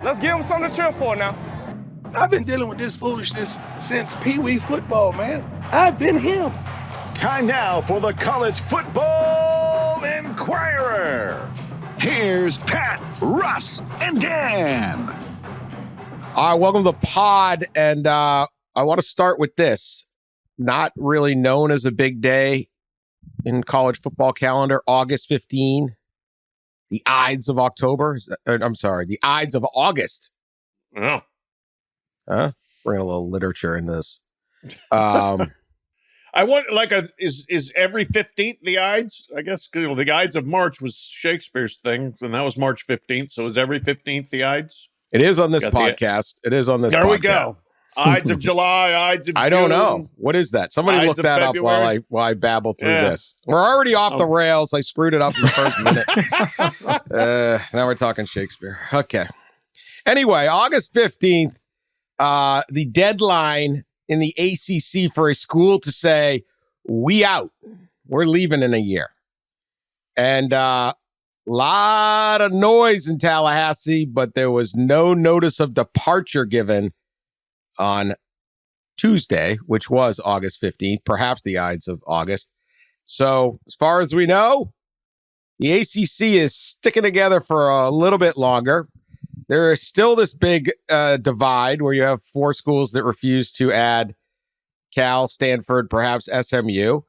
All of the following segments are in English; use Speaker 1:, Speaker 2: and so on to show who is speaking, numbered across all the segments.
Speaker 1: Let's give them something to cheer for now.
Speaker 2: I've been dealing with this foolishness since Pee Wee football, man. I've been him.
Speaker 3: Time now for the College Football Inquirer. Here's Pat, Russ, and Dan.
Speaker 4: All right, welcome to the pod, and I want to start with this. Not really known as a big day in college football calendar, August 15, the Ides of October. The Ides of August.
Speaker 5: Oh.
Speaker 4: Huh? Bring a little literature in this.
Speaker 5: I want is every 15th the Ides? I guess the Ides of March was Shakespeare's thing, and that was March 15th. So is every 15th the Ides?
Speaker 4: It is on this podcast. It is on this.
Speaker 5: There
Speaker 4: podcast.
Speaker 5: We go. Ides of July, Ides of June.
Speaker 4: I don't know. What is that? Somebody
Speaker 5: Ides
Speaker 4: look that up while I babble through this. We're already off the rails. I screwed it up in the first minute. Now we're talking Shakespeare. Okay. Anyway, August 15th, the deadline in the ACC for a school to say, we out. We're leaving in a year. And lot of noise in Tallahassee, but there was no notice of departure given on Tuesday, which was August 15th, perhaps the Ides of August. So as far as we know, the ACC is sticking together for a little bit longer. There is still this big divide where you have four schools that refuse to add Cal, Stanford, perhaps SMU.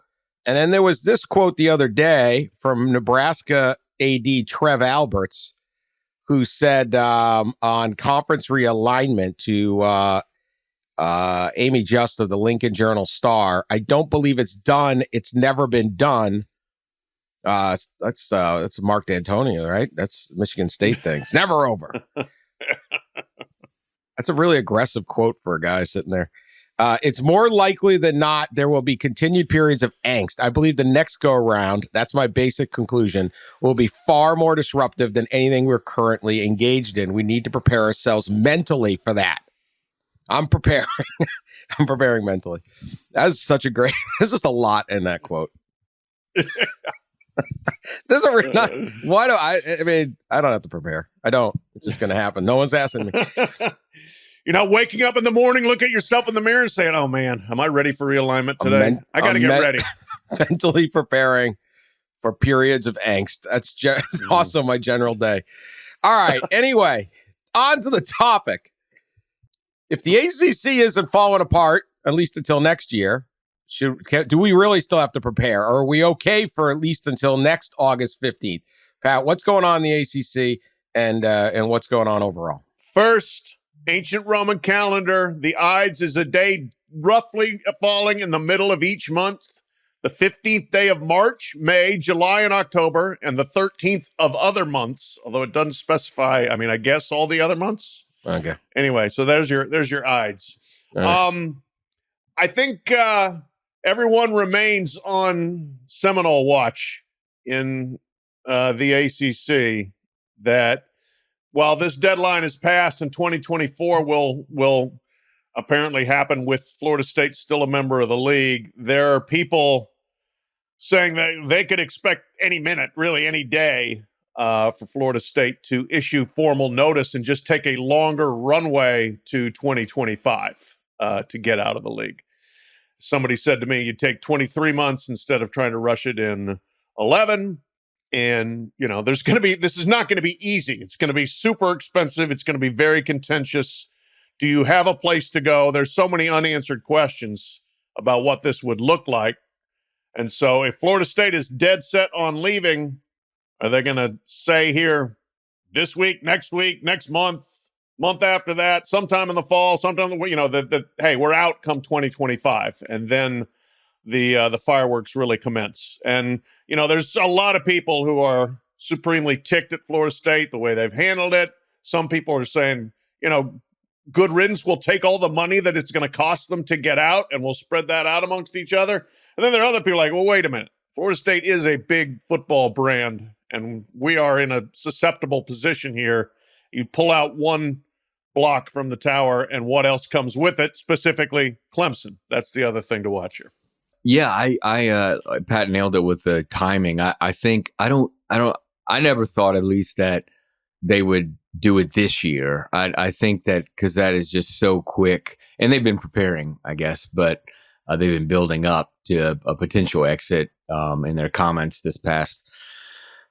Speaker 4: And then there was this quote the other day from Nebraska AD Trev Alberts, who said on conference realignment to Amy Just of the Lincoln Journal-Star, I don't believe it's done. It's never been done. That's Mark D'Antonio, right? That's Michigan State thing. It's never over. That's a really aggressive quote for a guy sitting there. It's more likely than not there will be continued periods of angst. I believe the next go around, that's my basic conclusion, will be far more disruptive than anything we're currently engaged in. We need to prepare ourselves mentally for that. I'm preparing. I'm preparing mentally. That's such a great, there's just a lot in that quote. There's a why do I mean, I don't have to prepare. I don't. It's just going to happen. No one's asking me.
Speaker 5: You're not waking up in the morning, look at yourself in the mirror and saying, oh man, am I ready for realignment today? I got to get ready.
Speaker 4: Mentally preparing for periods of angst. That's also my general day. All right. Anyway, on to the topic. If the ACC isn't falling apart, at least until next year, do we really still have to prepare? Or are we okay for at least until next August 15th? Pat, what's going on in the ACC and what's going on overall?
Speaker 5: First, ancient Roman calendar, the Ides is a day roughly falling in the middle of each month. The 15th day of March, May, July, and October, and the 13th of other months, although it doesn't specify, I guess all the other months.
Speaker 4: Okay.
Speaker 5: Anyway, so there's your Ides. Right. I think everyone remains on Seminole watch in the ACC that while this deadline is passed and 2024 will apparently happen with Florida State still a member of the league, there are people saying that they could expect any minute, really any day, for Florida State to issue formal notice and just take a longer runway to 2025 to get out of the league. Somebody said to me, you'd take 23 months instead of trying to rush it in 11. And, this is not going to be easy. It's going to be super expensive. It's going to be very contentious. Do you have a place to go? There's so many unanswered questions about what this would look like. And so if Florida State is dead set on leaving, are they going to say here this week, next month, month after that, sometime in the fall, sometime, hey, we're out come 2025. And then the fireworks really commence. And, there's a lot of people who are supremely ticked at Florida State, the way they've handled it. Some people are saying, good riddance, will take all the money that it's going to cost them to get out and we'll spread that out amongst each other. And then there are other people like, well, wait a minute. Florida State is a big football brand and we are in a susceptible position here. You pull out one block from the tower and what else comes with it, specifically Clemson. That's the other thing to watch here.
Speaker 6: Yeah, I Pat nailed it with the timing. I think I never thought at least that they would do it this year. I think that because that is just so quick, and they've been preparing, I guess, but they've been building up to a potential exit in their comments this past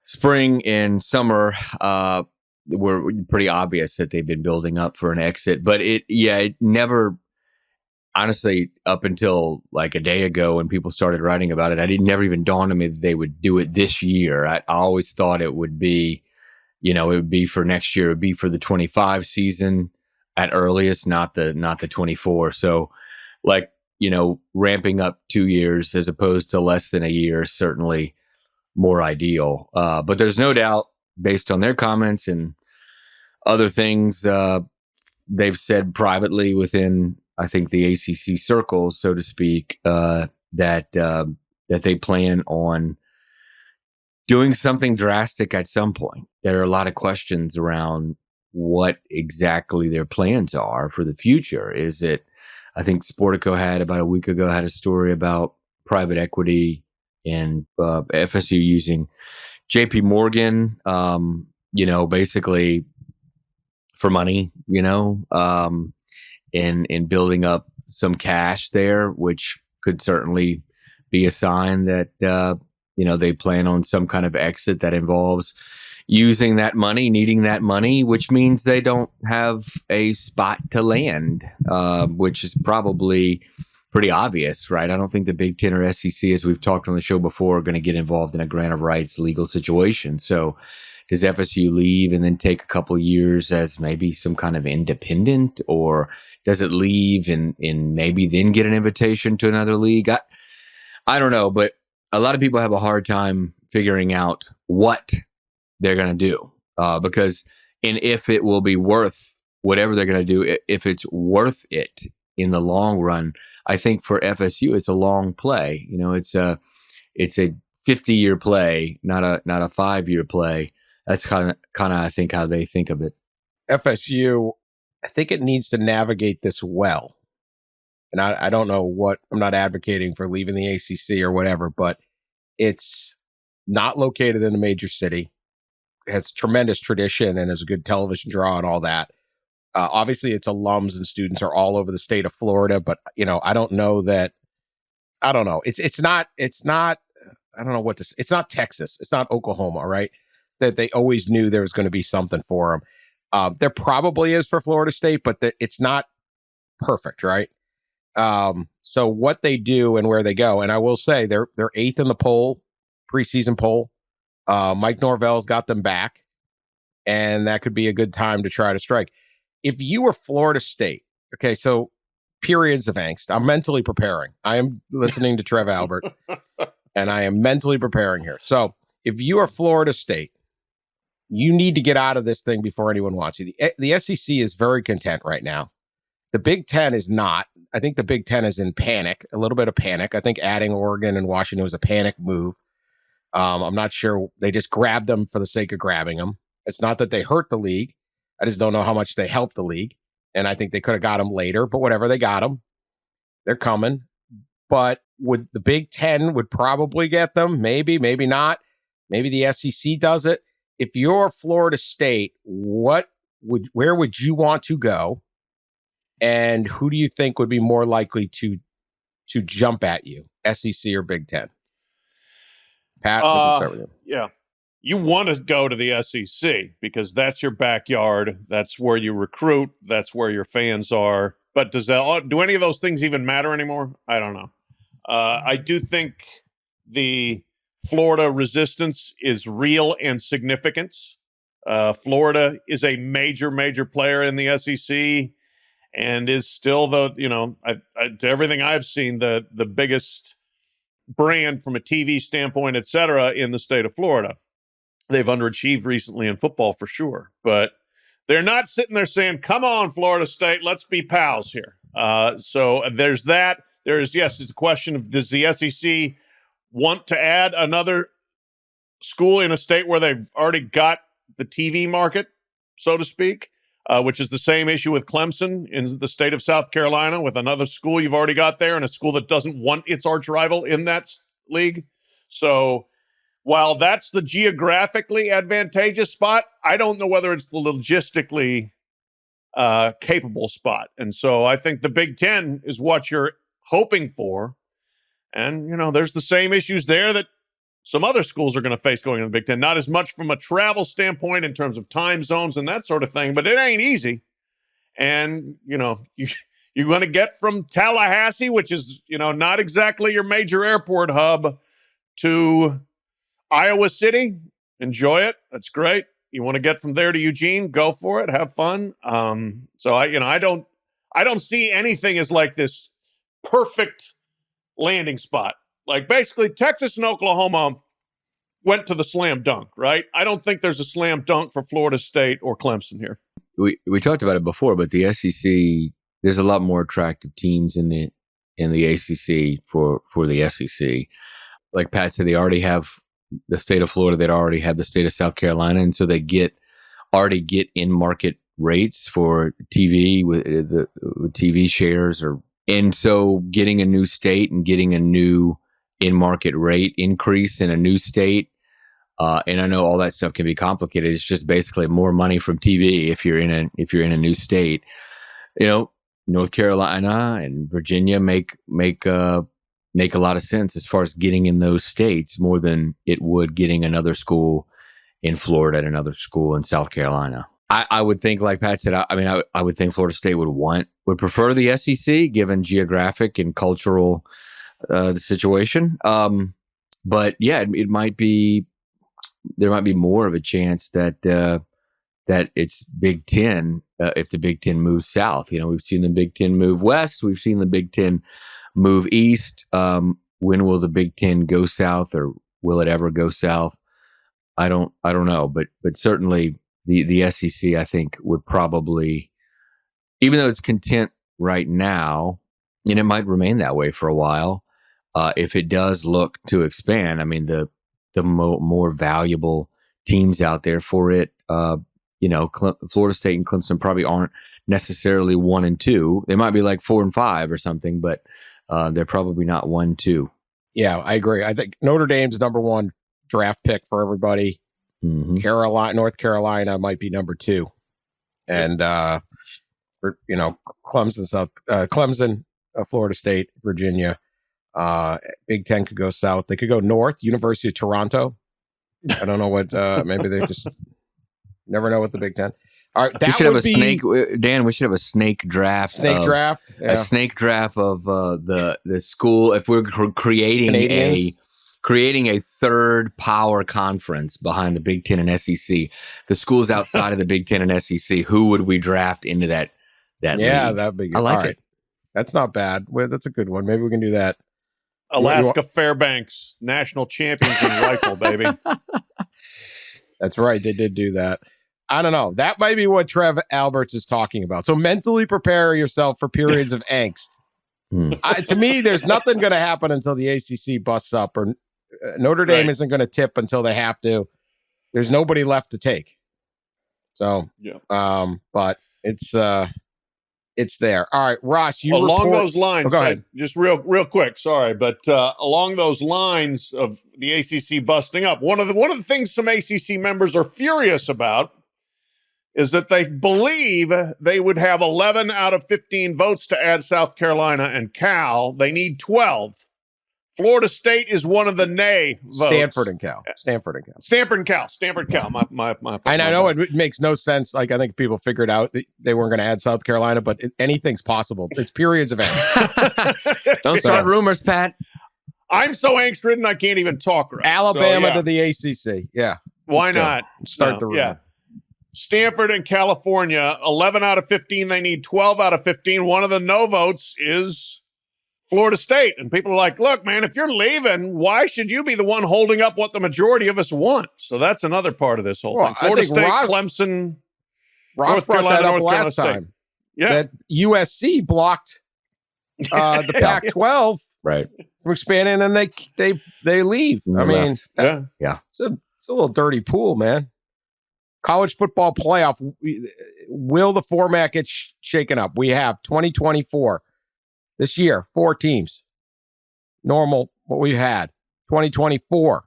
Speaker 6: spring and summer. Were pretty obvious that they've been building up for an exit, but it never, honestly, up until like a day ago when people started writing about it, it never even dawned on me that they would do it this year. I always thought it would be, it would be for next year. It would be for the 25 season at earliest, not the 24. So like, ramping up 2 years as opposed to less than a year is certainly more ideal. But there's no doubt, based on their comments and other things they've said privately within, I think, the ACC circles, so to speak, that they plan on doing something drastic at some point. There are a lot of questions around what exactly their plans are for the future. Is it, I think Sportico had about a week ago had a story about private equity and FSU using JP Morgan, basically for money, and building up some cash there, which could certainly be a sign that, they plan on some kind of exit that involves using that money, needing that money, which means they don't have a spot to land, which is probably pretty obvious, right? I don't think the Big Ten or SEC, as we've talked on the show before, are going to get involved in a grant of rights legal situation. So does FSU leave and then take a couple of years as maybe some kind of independent, or does it leave and maybe then get an invitation to another league? I don't know, but a lot of people have a hard time figuring out what they're going to do because if it will be worth whatever they're going to do, if it's worth it in the long run. I think for FSU, it's a long play. It's a 50-year play, not a 5-year play. That's kind of I think how they think of it.
Speaker 4: FSU, I think it needs to navigate this well. And I don't know I'm not advocating for leaving the ACC or whatever, but it's not located in a major city. It has tremendous tradition and is a good television draw and all that. Obviously, its alums and students are all over the state of Florida, but I don't know that. I don't know. It's not. I don't know what this. It's not Texas. It's not Oklahoma, right? That they always knew there was going to be something for them. There probably is for Florida State, but it's not perfect, right? So what they do and where they go, and I will say they're 8th in the poll, preseason poll. Mike Norvell's got them back, and that could be a good time to try to strike. If you were Florida State, okay, so periods of angst. I'm mentally preparing. I am listening to Trev Albert, and I am mentally preparing here. So if you are Florida State, you need to get out of this thing before anyone wants you. The SEC is very content right now. The Big Ten is not. I think the Big Ten is in panic, a little bit of panic. I think adding Oregon and Washington was a panic move. I'm not sure. They just grabbed them for the sake of grabbing them. It's not that they hurt the league. I just don't know how much they helped the league. And I think they could have got them later, but whatever, they got them. They're coming. But would the Big Ten would probably get them? Maybe, maybe not. Maybe the SEC does it. If you're Florida State, where would you want to go? And who do you think would be more likely to jump at you, SEC or Big Ten? Pat, we can start with you.
Speaker 5: Yeah. You want to go to the SEC because that's your backyard. That's where you recruit. That's where your fans are. But do any of those things even matter anymore? I don't know. I do think the Florida resistance is real and significant. Florida is a major, major player in the SEC and is still to everything I've seen, the biggest brand from a TV standpoint, et cetera, in the state of Florida. They've underachieved recently in football for sure, but they're not sitting there saying, come on, Florida State, let's be pals here. So there's that. It's a question of, does the SEC want to add another school in a state where they've already got the TV market, so to speak, which is the same issue with Clemson in the state of South Carolina, with another school you've already got there and a school that doesn't want its arch rival in that league. So while that's the geographically advantageous spot, I don't know whether it's the logistically capable spot. And so I think the Big Ten is what you're hoping for. And, there's the same issues there that some other schools are going to face going into the Big Ten. Not as much from a travel standpoint in terms of time zones and that sort of thing, but it ain't easy. And, you're going to get from Tallahassee, which is, not exactly your major airport hub, to Iowa City. Enjoy it. That's great. You want to get from there to Eugene, go for it. Have fun. So I don't see anything as like this perfect landing spot. Like basically Texas and Oklahoma went to the slam dunk, right? I don't think there's a slam dunk for Florida State or Clemson here.
Speaker 6: We talked about it before, but the SEC, there's a lot more attractive teams in the ACC for the SEC. Like Pat said, they already have the state of Florida. They already have the state of South Carolina, and so they already get in market rates for TV with TV shares, and so getting a new state and getting a new in market rate increase in a new state. And I know all that stuff can be complicated. It's just basically more money from TV if you're in a new state. North Carolina and Virginia make a lot of sense as far as getting in those states more than it would getting another school in Florida and another school in South Carolina. I would think, like Pat said, I would think Florida State would prefer the SEC given geographic and cultural the situation. But yeah, it might be. There might be more of a chance that it's Big Ten if the Big Ten moves south. We've seen the Big Ten move west. We've seen the Big Ten move east. When will the Big Ten go south, or will it ever go south? I don't know. But certainly the SEC, I think, would probably, even though it's content right now, and it might remain that way for a while, if it does look to expand. The more valuable teams out there for it, Florida State and Clemson probably aren't necessarily 1 and 2. They might be like 4 and 5 or something, but they're probably not 1, 2.
Speaker 4: Yeah, I agree. I think Notre Dame's number 1 draft pick for everybody. Mm-hmm. North Carolina might be number 2, and for Clemson, Florida State, Virginia. Big Ten could go south. They could go north. University of Toronto. I don't know what. Maybe they just never know what the Big Ten. All right,
Speaker 6: we should have a snake. Dan, we should have a snake draft.
Speaker 4: Yeah.
Speaker 6: A snake draft of the school. If we're creating a third power conference behind the Big Ten and SEC, the schools outside of the Big Ten and SEC, who would we draft into that?
Speaker 4: Yeah,
Speaker 6: league?
Speaker 4: that'd be good.
Speaker 6: I like it.
Speaker 4: That's not bad. That's a good one. Maybe we can do that.
Speaker 5: Alaska Fairbanks, national champions in rifle, baby.
Speaker 4: That's right. They did do that. I don't know. That might be what Trev Alberts is talking about. So mentally prepare yourself for periods of angst. To me, there's nothing going to happen until the ACC busts up, or Notre Dame isn't going to tip until they have to. There's nobody left to take. So, but it's there. All right, Ross,
Speaker 5: along those lines, go ahead. Just real quick, sorry, but along those lines of the ACC busting up, one of the things some ACC members are furious about is that they believe they would have 11 out of 15 votes to add South Carolina and Cal. They need 12. Florida State is one of the nay votes.
Speaker 4: Stanford and Cal. My and I know it makes no sense. Like, I think people figured out that they weren't going to add South Carolina, but anything's possible. It's periods of angst.
Speaker 6: Don't start rumors, Pat.
Speaker 5: I'm so angst-ridden I can't even talk right.
Speaker 4: Alabama to the ACC. Yeah.
Speaker 5: Why not?
Speaker 4: Start the rumor.
Speaker 5: Yeah. Stanford and California, 11 out of 15. They need 12 out of 15. One of the no votes is Florida State. And people are like, look, man, if you're leaving, why should you be the one holding up what the majority of us want? So that's another part of this whole thing. Florida State, Clemson,
Speaker 4: Ross brought that up last time.
Speaker 5: Yeah.
Speaker 4: That USC blocked the Pac-12 from expanding, and they leave. It's a little dirty pool, man. College football playoff. Will the format get shaken up? We have 2024 this year, 4 teams. Normal, what we had. 2024,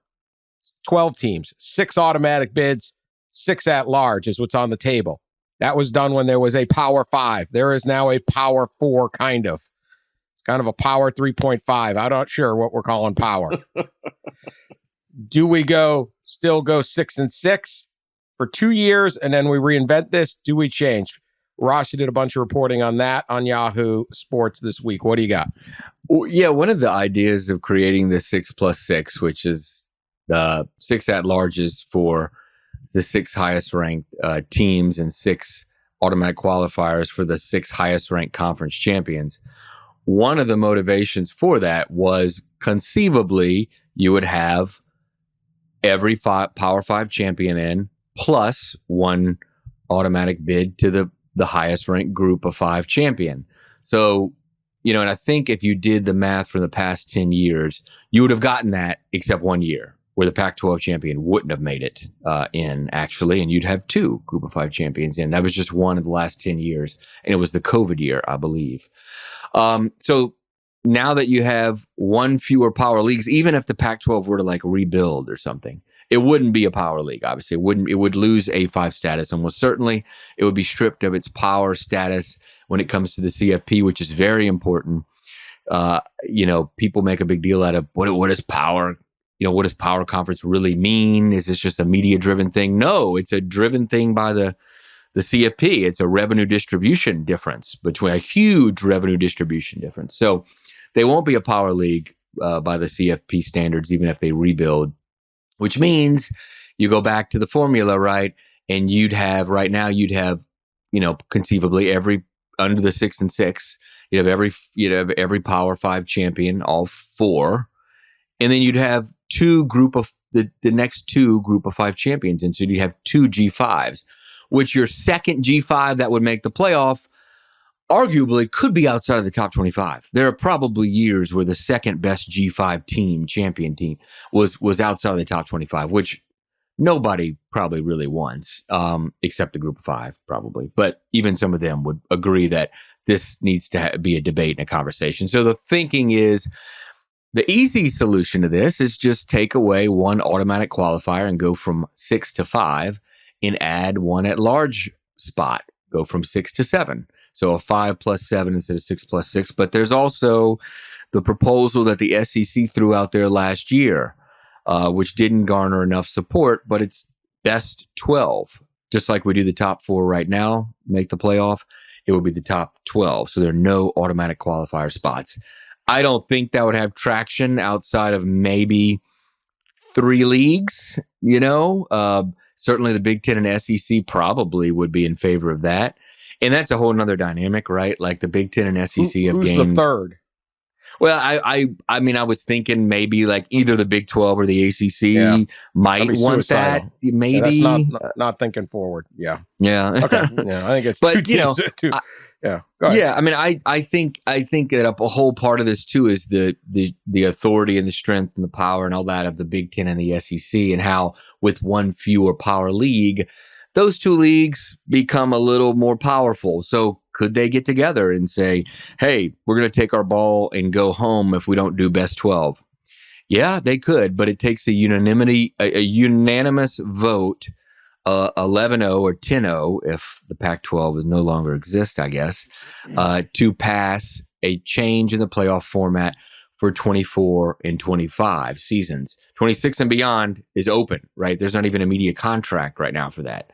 Speaker 4: 12 teams, 6 automatic bids, 6 at large is what's on the table. That was done when there was a Power 5. There is now a Power 4, kind of. It's kind of a Power 3.5. I'm not sure what we're calling Power. Do we still go 6 and 6 for 2 years and then we reinvent this? Do we change? Rosh did a bunch of reporting on that on Yahoo Sports this week. What do you got?
Speaker 6: Well, yeah, one of the ideas of creating the 6+6, which is the 6 at-larges for the 6 highest-ranked teams and 6 automatic qualifiers for the 6 highest-ranked conference champions. One of the motivations for that was conceivably you would have every Power 5 champion in plus one automatic bid to the highest-ranked group of 5 champion. So, and I think if you did the math from the past 10 years, you would have gotten that except 1 year where the Pac-12 champion wouldn't have made it in, actually, and you'd have 2 group of 5 champions in. That was just one of the last 10 years, and it was the COVID year, I believe. So now that you have 1 fewer power leagues, even if the Pac-12 were to rebuild or something, it wouldn't be a power league, obviously. It would lose A5 status, and most certainly it would be stripped of its power status when it comes to the CFP, which is very important. People make a big deal out of what is power? What does power conference really mean? Is this just a media-driven thing? No, it's a driven thing by the CFP. It's a revenue distribution difference, between a huge revenue distribution difference. So they won't be a power league by the CFP standards, even if they rebuild. Which means you go back to the formula, right? And you'd have conceivably every under the 6 and 6, you'd have every Power 5 champion, all 4, and then you'd have the next 2 group of 5 champions, and so you'd have 2 G5s, which your second G5 that would make the playoff arguably could be outside of the top 25. There are probably years where the second best G5 champion team was outside of the top 25, which nobody probably really wants, except the group of 5 probably. But even some of them would agree that this needs to be a debate and a conversation. So the thinking is the easy solution to this is just take away 1 automatic qualifier and go from 6 to 5 and add 1 at large spot, go from 6 to 7. So a 5+7 instead of 6+6. But there's also the proposal that the SEC threw out there last year, which didn't garner enough support, but it's best 12. Just like we do the top 4 right now, make the playoff, it would be the top 12. So there are no automatic qualifier spots. I don't think that would have traction outside of maybe 3 leagues, Certainly the Big Ten and SEC probably would be in favor of that. And that's a whole nother dynamic, right? Like the Big Ten and SEC have gained.
Speaker 4: Who's the third?
Speaker 6: Well, I mean, I was thinking maybe either the Big 12 or the ACC might want suicidal. That. Maybe
Speaker 4: yeah, that's not thinking forward. Yeah.
Speaker 6: Yeah.
Speaker 4: Okay. Yeah, I think it's
Speaker 6: but,
Speaker 4: 2 teams. Yeah. Go ahead.
Speaker 6: Yeah. I mean, I think that a whole part of this too is the authority and the strength and the power and all that of the Big Ten and the SEC, and how with 1 fewer power league, those 2 leagues become a little more powerful. So could they get together and say, hey, we're going to take our ball and go home if we don't do best 12? Yeah, they could, but it takes a unanimous vote, 11-0 or 10-0, if the Pac-12 is no longer exist, I guess, to pass a change in the playoff format for 24 and 25 seasons. 26 and beyond is open, right? There's not even a media contract right now for that.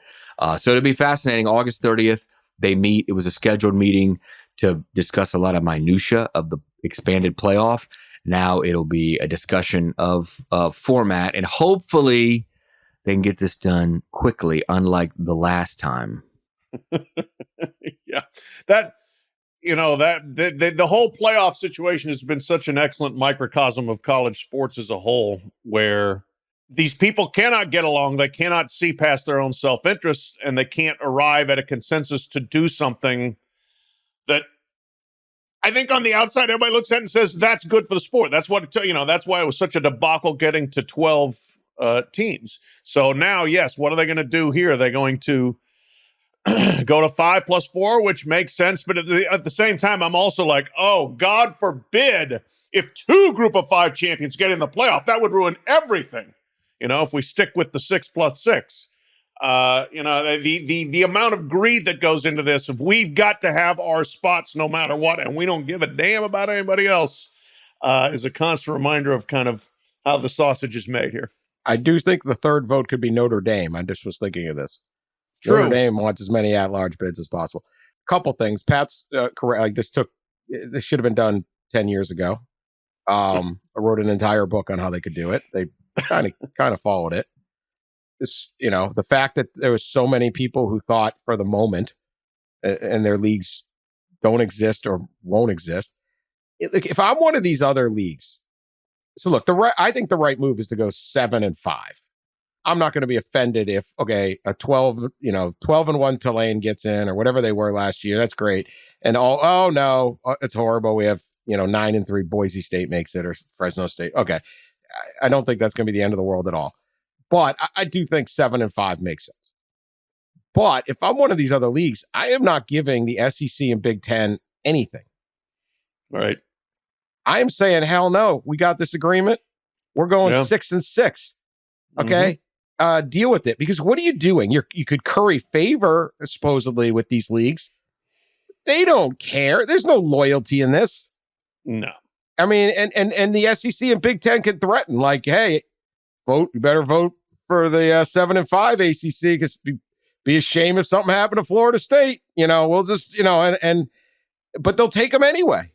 Speaker 6: So it'll be fascinating. August 30th, they meet. It was a scheduled meeting to discuss a lot of minutia of the expanded playoff. Now it'll be a discussion of format, and hopefully they can get this done quickly, unlike the last time.
Speaker 5: Yeah, the whole playoff situation has been such an excellent microcosm of college sports as a whole, where these people cannot get along. They cannot see past their own self-interest, and they can't arrive at a consensus to do something that I think on the outside, everybody looks at it and says, that's good for the sport. That's what, that's why it was such a debacle getting to 12 teams. So now, yes, what are they going to do here? Are they going to go to 5+4, which makes sense. But at the same time, I'm also like, oh, God forbid if 2 group of 5 champions get in the playoff, that would ruin everything. if we stick with the 6+6. The amount of greed that goes into this, if we've got to have our spots no matter what, and we don't give a damn about anybody else, is a constant reminder of kind of how the sausage is made here.
Speaker 4: I do think the third vote could be Notre Dame. I just was thinking of this.
Speaker 5: True.
Speaker 4: Notre Dame wants as many at-large bids as possible. Couple things. Pat's correct. Like this should have been done 10 years ago. I wrote an entire book on how they could do it. They kind of followed it. This, the fact that there was so many people who thought for the moment and their leagues don't exist or won't exist. If I'm one of these other leagues, so look, I think the right move is to go 7-5. I'm not going to be offended if, a 12-1 Tulane gets in or whatever they were last year. That's great. And no, it's horrible. We have, 9-3 Boise State makes it or Fresno State. Okay. I don't think that's going to be the end of the world at all. But I do think 7-5 makes sense. But if I'm one of these other leagues, I am not giving the SEC and Big Ten anything.
Speaker 5: Right.
Speaker 4: I am saying, hell no, we got this agreement. We're going 6-6. Okay. Deal with it. Because what are you doing? You could curry favor, supposedly, with these leagues. They don't care. There's no loyalty in this.
Speaker 5: No.
Speaker 4: I mean, and the SEC and Big Ten can threaten, like, hey, you better vote for the 7-5 ACC because be a shame if something happened to Florida State. We'll just, but they'll take them anyway.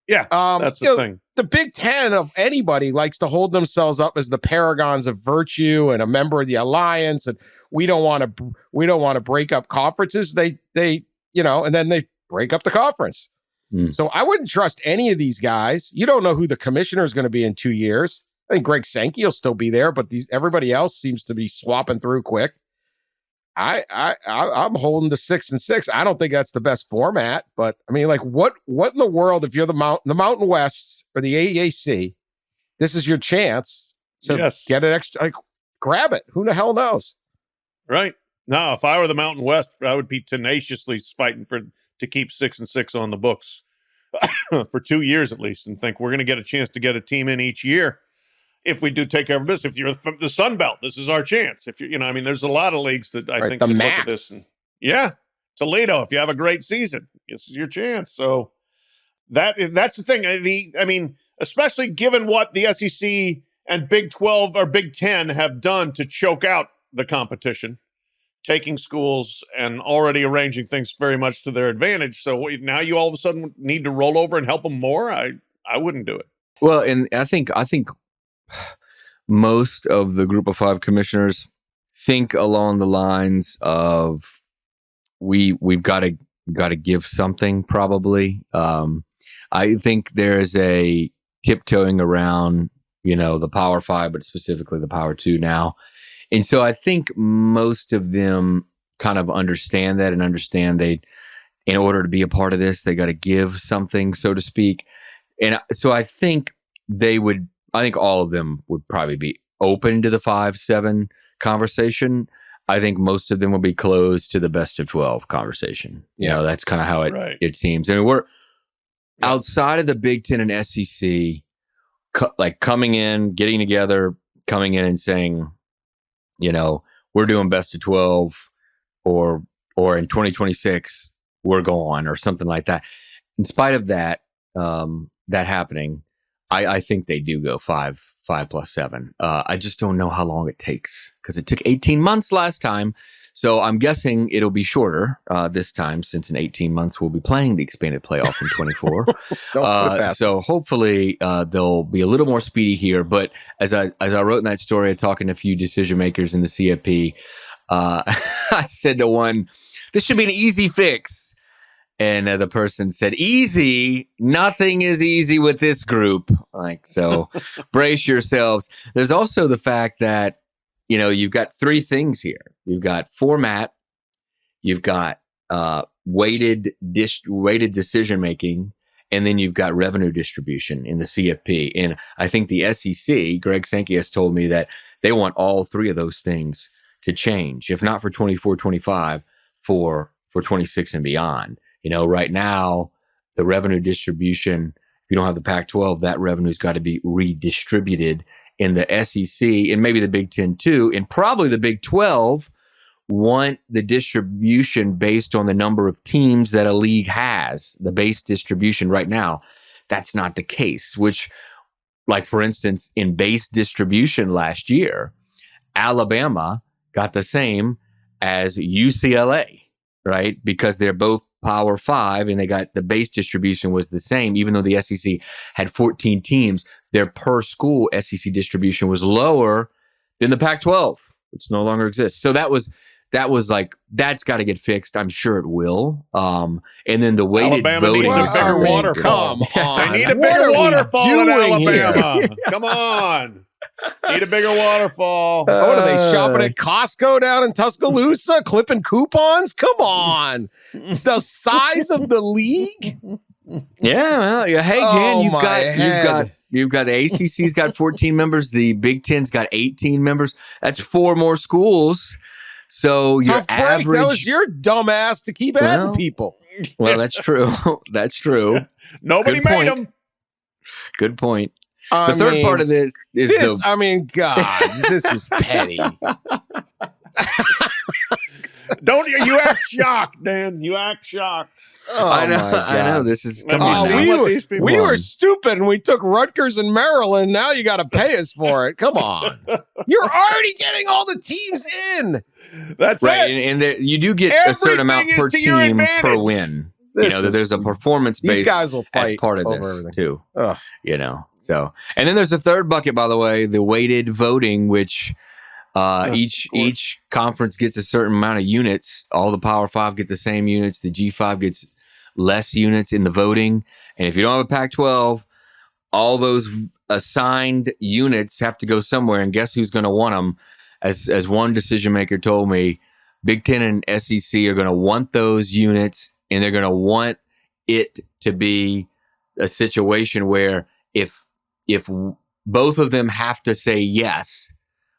Speaker 5: Yeah, that's the thing.
Speaker 4: The Big Ten of anybody likes to hold themselves up as the paragons of virtue and a member of the alliance, and we don't want to break up conferences. They and then they break up the conference. So I wouldn't trust any of these guys. You don't know who the commissioner is going to be in 2 years. I think Greg Sankey will still be there, but everybody else seems to be swapping through quick. I'm holding the 6-6. I don't think that's the best format, but I mean, like, what in the world if you're the Mountain West or the AAC? This is your chance to get an extra. Like, grab it. Who the hell knows?
Speaker 5: Right. No, if I were the Mountain West, I would be tenaciously fighting to keep 6-6 on the books for 2 years at least, and think we're going to get a chance to get a team in each year. If we do take care of business, if you're from the Sun Belt, this is our chance. If you're, there's a lot of leagues that I think can look at this. And, Toledo, if you have a great season, this is your chance. So that's the thing. Especially given what the SEC and Big 12 or Big 10 have done to choke out the competition, taking schools and already arranging things very much to their advantage. So now you all of a sudden need to roll over and help them more. I wouldn't do it.
Speaker 6: Well, and I think most of the Group of Five commissioners think along the lines of we've got to give something. Probably, I think there's a tiptoeing around the Power Five, but specifically the Power Two now, and so I think most of them kind of understand that and understand in order to be a part of this, they got to give something, so to speak, and so I think I think all of them would probably be open to the 5-7 conversation. I think most of them will be closed to the best of 12 conversation. That's kind of how it seems. I mean, we're outside of the Big Ten and SEC, coming in, getting together, coming in and saying, we're doing best of 12 or in 2026, we're going or something like that. In spite of that, that happening, I think they do go 5+7. I just don't know how long it takes because it took 18 months last time. So I'm guessing it'll be shorter this time since in 18 months we'll be playing the expanded playoff in 24. So hopefully they'll be a little more speedy here. But as I wrote in that story, talking to a few decision makers in the CFP, I said to one, this should be an easy fix. And the person said, easy, nothing is easy with this group. So brace yourselves. There's also the fact that, you've got three things here. You've got format, you've got weighted decision-making, and then you've got revenue distribution in the CFP. And I think the SEC, Greg Sankey has told me that they want all three of those things to change, if not for 24, 25, for 26 and beyond. Right now, the revenue distribution, if you don't have the Pac-12, that revenue's got to be redistributed in the SEC and maybe the Big Ten too, and probably the Big 12 want the distribution based on the number of teams that a league has, the base distribution right now. That's not the case, which, like, for instance, in base distribution last year, Alabama got the same as UCLA, right? Because they're both Power 5 and they got the base distribution was the same, even though the SEC had 14 teams, their per school SEC distribution was lower than the Pac-12, which no longer exists. So that was like, that's got to get fixed. I'm sure it will. And then the weighted
Speaker 5: Alabama
Speaker 6: voting.
Speaker 5: needs a bigger waterfall. They need a bigger waterfall in Alabama. Come on. Need a bigger waterfall.
Speaker 4: What are they shopping at Costco down in Tuscaloosa, clipping coupons? Come on. The size of the league?
Speaker 6: Yeah, well, yeah. Hey, Dan, you've got the ACC's got 14 members. The Big Ten's got 18 members. That's 4 more schools. So your average,
Speaker 4: that was your dumb ass to keep adding people.
Speaker 6: Well, that's true. That's true.
Speaker 5: Nobody made them.
Speaker 6: Good point. The third part of this is
Speaker 4: God, this is petty.
Speaker 5: Don't you act shocked, Dan? You act shocked.
Speaker 4: Oh,
Speaker 6: I know. This is.
Speaker 4: We were stupid and we took Rutgers and Maryland. Now you got to pay us for it. Come on. You're already getting all the teams in.
Speaker 5: That's
Speaker 6: right.
Speaker 5: it.
Speaker 6: And you do get a certain amount per team per win. There's a performance base.
Speaker 4: These guys will fight
Speaker 6: as part of
Speaker 4: over
Speaker 6: this
Speaker 4: everything
Speaker 6: too.
Speaker 4: Ugh.
Speaker 6: So, and then there's a third bucket, by the way, the weighted voting, which each conference gets a certain amount of units. All the Power 5 get the same units. The G5 gets less units in the voting. And if you don't have a Pac-12, all those assigned units have to go somewhere. And guess who's going to want them? As one decision maker told me, Big Ten and SEC are going to want those units, and they're going to want it to be a situation where if both of them have to say yes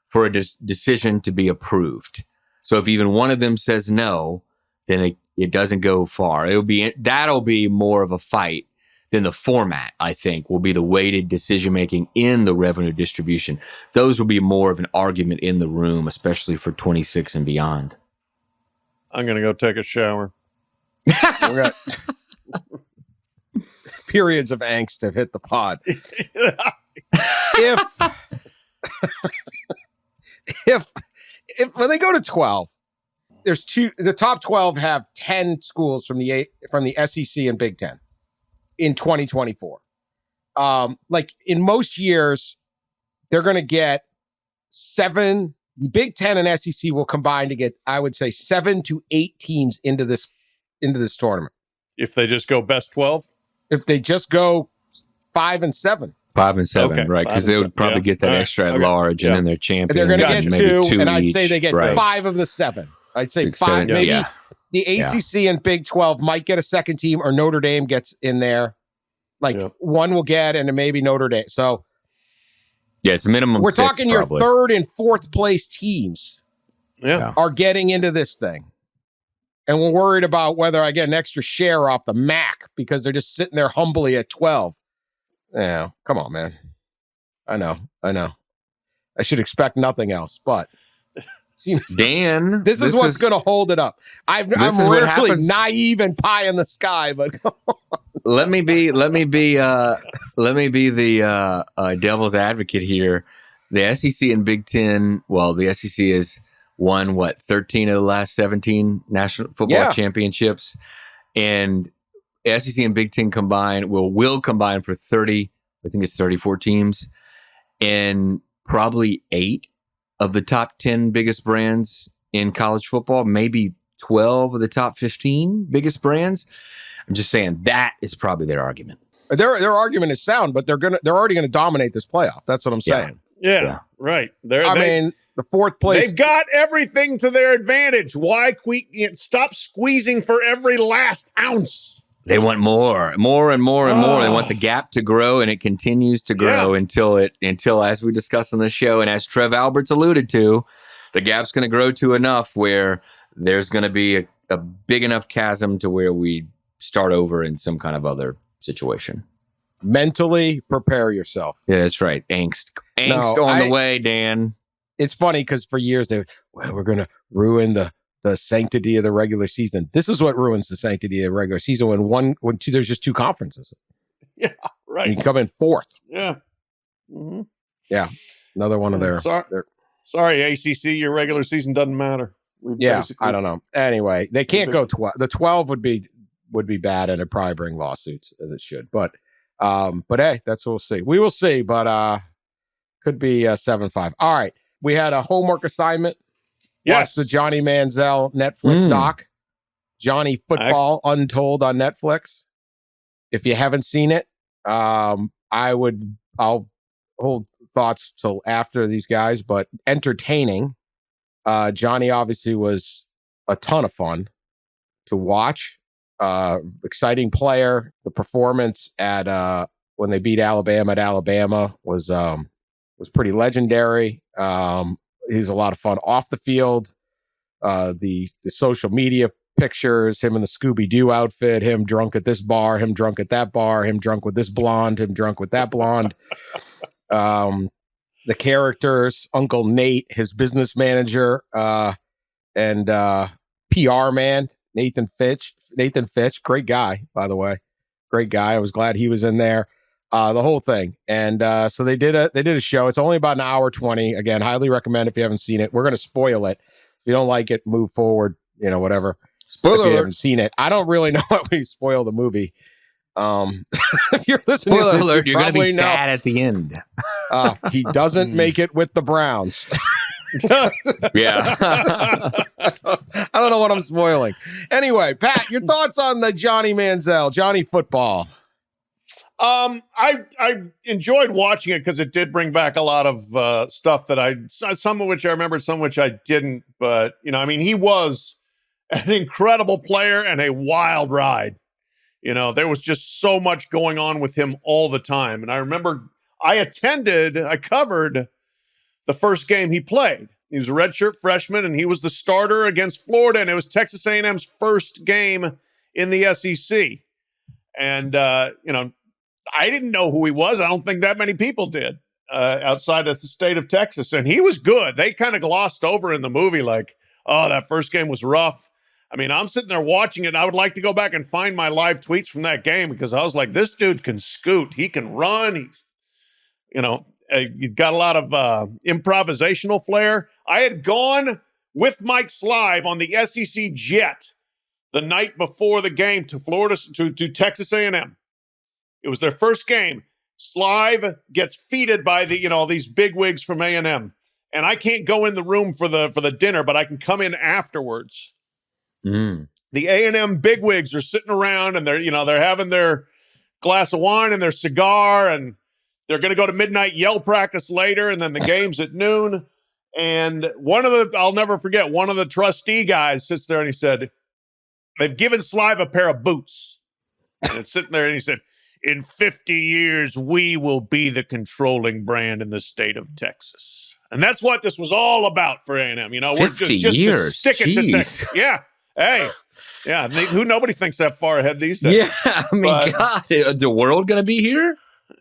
Speaker 6: for a decision to be approved. So if even one of them says no, then it doesn't go far. That'll be more of a fight than the format, I think, will be the weighted decision making in the revenue distribution. Those will be more of an argument in the room, especially for 26 and beyond.
Speaker 5: I'm going to go take a shower.
Speaker 4: We got periods of angst have hit the pod. If when they go to 12, there's the top 12 have 10 schools from the SEC and Big Ten in 2024. Like in most years, they're going to get 7. The Big Ten and SEC will combine to get, I would say, 7 to 8 teams into this tournament.
Speaker 5: If they just go best 12?
Speaker 4: If they just go 5 and 7.
Speaker 6: 5 and 7,
Speaker 5: okay,
Speaker 6: right? Because they would probably get that extra at large, and then they're champions.
Speaker 4: They're going to get 2, and I'd say they get
Speaker 6: right.
Speaker 4: 5 of the 7. I'd say
Speaker 6: 6,
Speaker 4: 5.
Speaker 6: 7,
Speaker 4: Maybe
Speaker 6: yeah.
Speaker 4: The ACC and Big 12 might get a second team, or Notre Dame gets in there. Like one will get, and then maybe Notre Dame. So
Speaker 6: yeah, it's minimum.
Speaker 4: We're
Speaker 6: 6,
Speaker 4: talking
Speaker 6: probably.
Speaker 4: your 3rd and 4th place teams.
Speaker 5: Yeah,
Speaker 4: are getting into this thing. And we're worried about whether I get an extra share off the MAC because they're just sitting there humbly at 12. Yeah, come on, man. I know. I should expect nothing else, but
Speaker 6: Dan,
Speaker 4: this is what's going to hold it up. I'm rarely naive and pie in the sky, but come on.
Speaker 6: Let me be the devil's advocate here. The SEC and Big Ten. Well, the SEC has won 13 of the last 17 national football championships, and SEC and Big Ten combined will combine for 30. I think it's 34 teams, and probably 8 of the top 10 biggest brands in college football, maybe 12 of the top 15 biggest brands. I'm just saying that is probably their argument.
Speaker 4: Their argument is sound, but they're already going to dominate this playoff. That's what I'm saying.
Speaker 5: Yeah. Right.
Speaker 4: I mean, the 4th place.
Speaker 5: They've got everything to their advantage. Why stop squeezing for every last ounce?
Speaker 6: They want more and more and more. They want the gap to grow, and it continues to grow until, as we discussed on the show, and as Trev Alberts alluded to, the gap's going to grow to enough where there's going to be a big enough chasm to where we start over in some kind of other situation.
Speaker 4: mentally prepare yourself.
Speaker 6: Yeah, that's right. Angst on the way, Dan.
Speaker 4: It's funny because for years we're going to ruin the sanctity of the regular season. This is what ruins the sanctity of the regular season when there's just two conferences.
Speaker 5: Yeah, right.
Speaker 4: And you come in fourth.
Speaker 5: Yeah. Mm-hmm.
Speaker 4: Yeah. Another one of their.
Speaker 5: Sorry, ACC, your regular season doesn't matter.
Speaker 4: I don't know. Anyway, they can't go 12. The 12 would be bad, and it'd probably bring lawsuits as it should. But hey, that's what we'll see. We will see, but could be 7-5. All right. We had a homework assignment.
Speaker 5: Yes.
Speaker 4: Watch the Johnny Manziel Netflix doc, Johnny Football Untold on Netflix. If you haven't seen it, I'll hold thoughts till after these guys, but entertaining. Johnny obviously was a ton of fun to watch. Exciting player. The performance at when they beat Alabama at Alabama was pretty legendary. He's a lot of fun off the field. The social media pictures, him in the Scooby-Doo outfit, him drunk at this bar, him drunk at that bar, him drunk with this blonde, him drunk with that blonde. The characters, Uncle Nate, his business manager, and PR man, Nathan Fitch, great guy, by the way. Great guy. I was glad he was in there. The whole thing. And so they did a show. It's only about an hour 20. Again, highly recommend if you haven't seen it. We're going to spoil it. If you don't like it, move forward, whatever.
Speaker 6: Spoiler
Speaker 4: if you haven't seen it. I don't really know how we spoil the movie. If you're listening
Speaker 6: Spoiler
Speaker 4: to this,
Speaker 6: alert, you're going to be
Speaker 4: know.
Speaker 6: sad at the end.
Speaker 4: He doesn't make it with the Browns.
Speaker 6: Yeah.
Speaker 4: I don't know what I'm spoiling. Anyway, Pat, your thoughts on the Johnny Manziel, Johnny Football?
Speaker 5: I enjoyed watching it because it did bring back a lot of stuff that some of which I remembered, some of which I didn't. But he was an incredible player and a wild ride. There was just so much going on with him all the time. And I remember I covered the first game he played. He was a redshirt freshman, and he was the starter against Forde, and it was Texas A&M's first game in the SEC. And I didn't know who he was. I don't think that many people did outside of the state of Texas. And he was good. They kind of glossed over in the movie like, oh, that first game was rough. I'm sitting there watching it, and I would like to go back and find my live tweets from that game because I was like, this dude can scoot. He can run. He's got a lot of improvisational flair. I had gone with Mike Slive on the SEC jet the night before the game to Florida, to Texas A&M. It was their first game. Slive gets feted by these bigwigs from A&M, and I can't go in the room for the dinner, but I can come in afterwards. The A&M bigwigs are sitting around, and they're having their glass of wine and their cigar, and they're going to go to midnight yell practice later, and then the game's at noon. And I'll never forget, one of the trustee guys sits there and he said, they've given Slive a pair of boots. And it's sitting there and he said, in 50 years, we will be the controlling brand in the state of Texas. And that's what this was all about for A&M. We're just
Speaker 6: years.
Speaker 5: To stick it to Texas. Yeah. Hey. Yeah. Nobody thinks that far ahead these days.
Speaker 6: Yeah. God, is the world going to be here?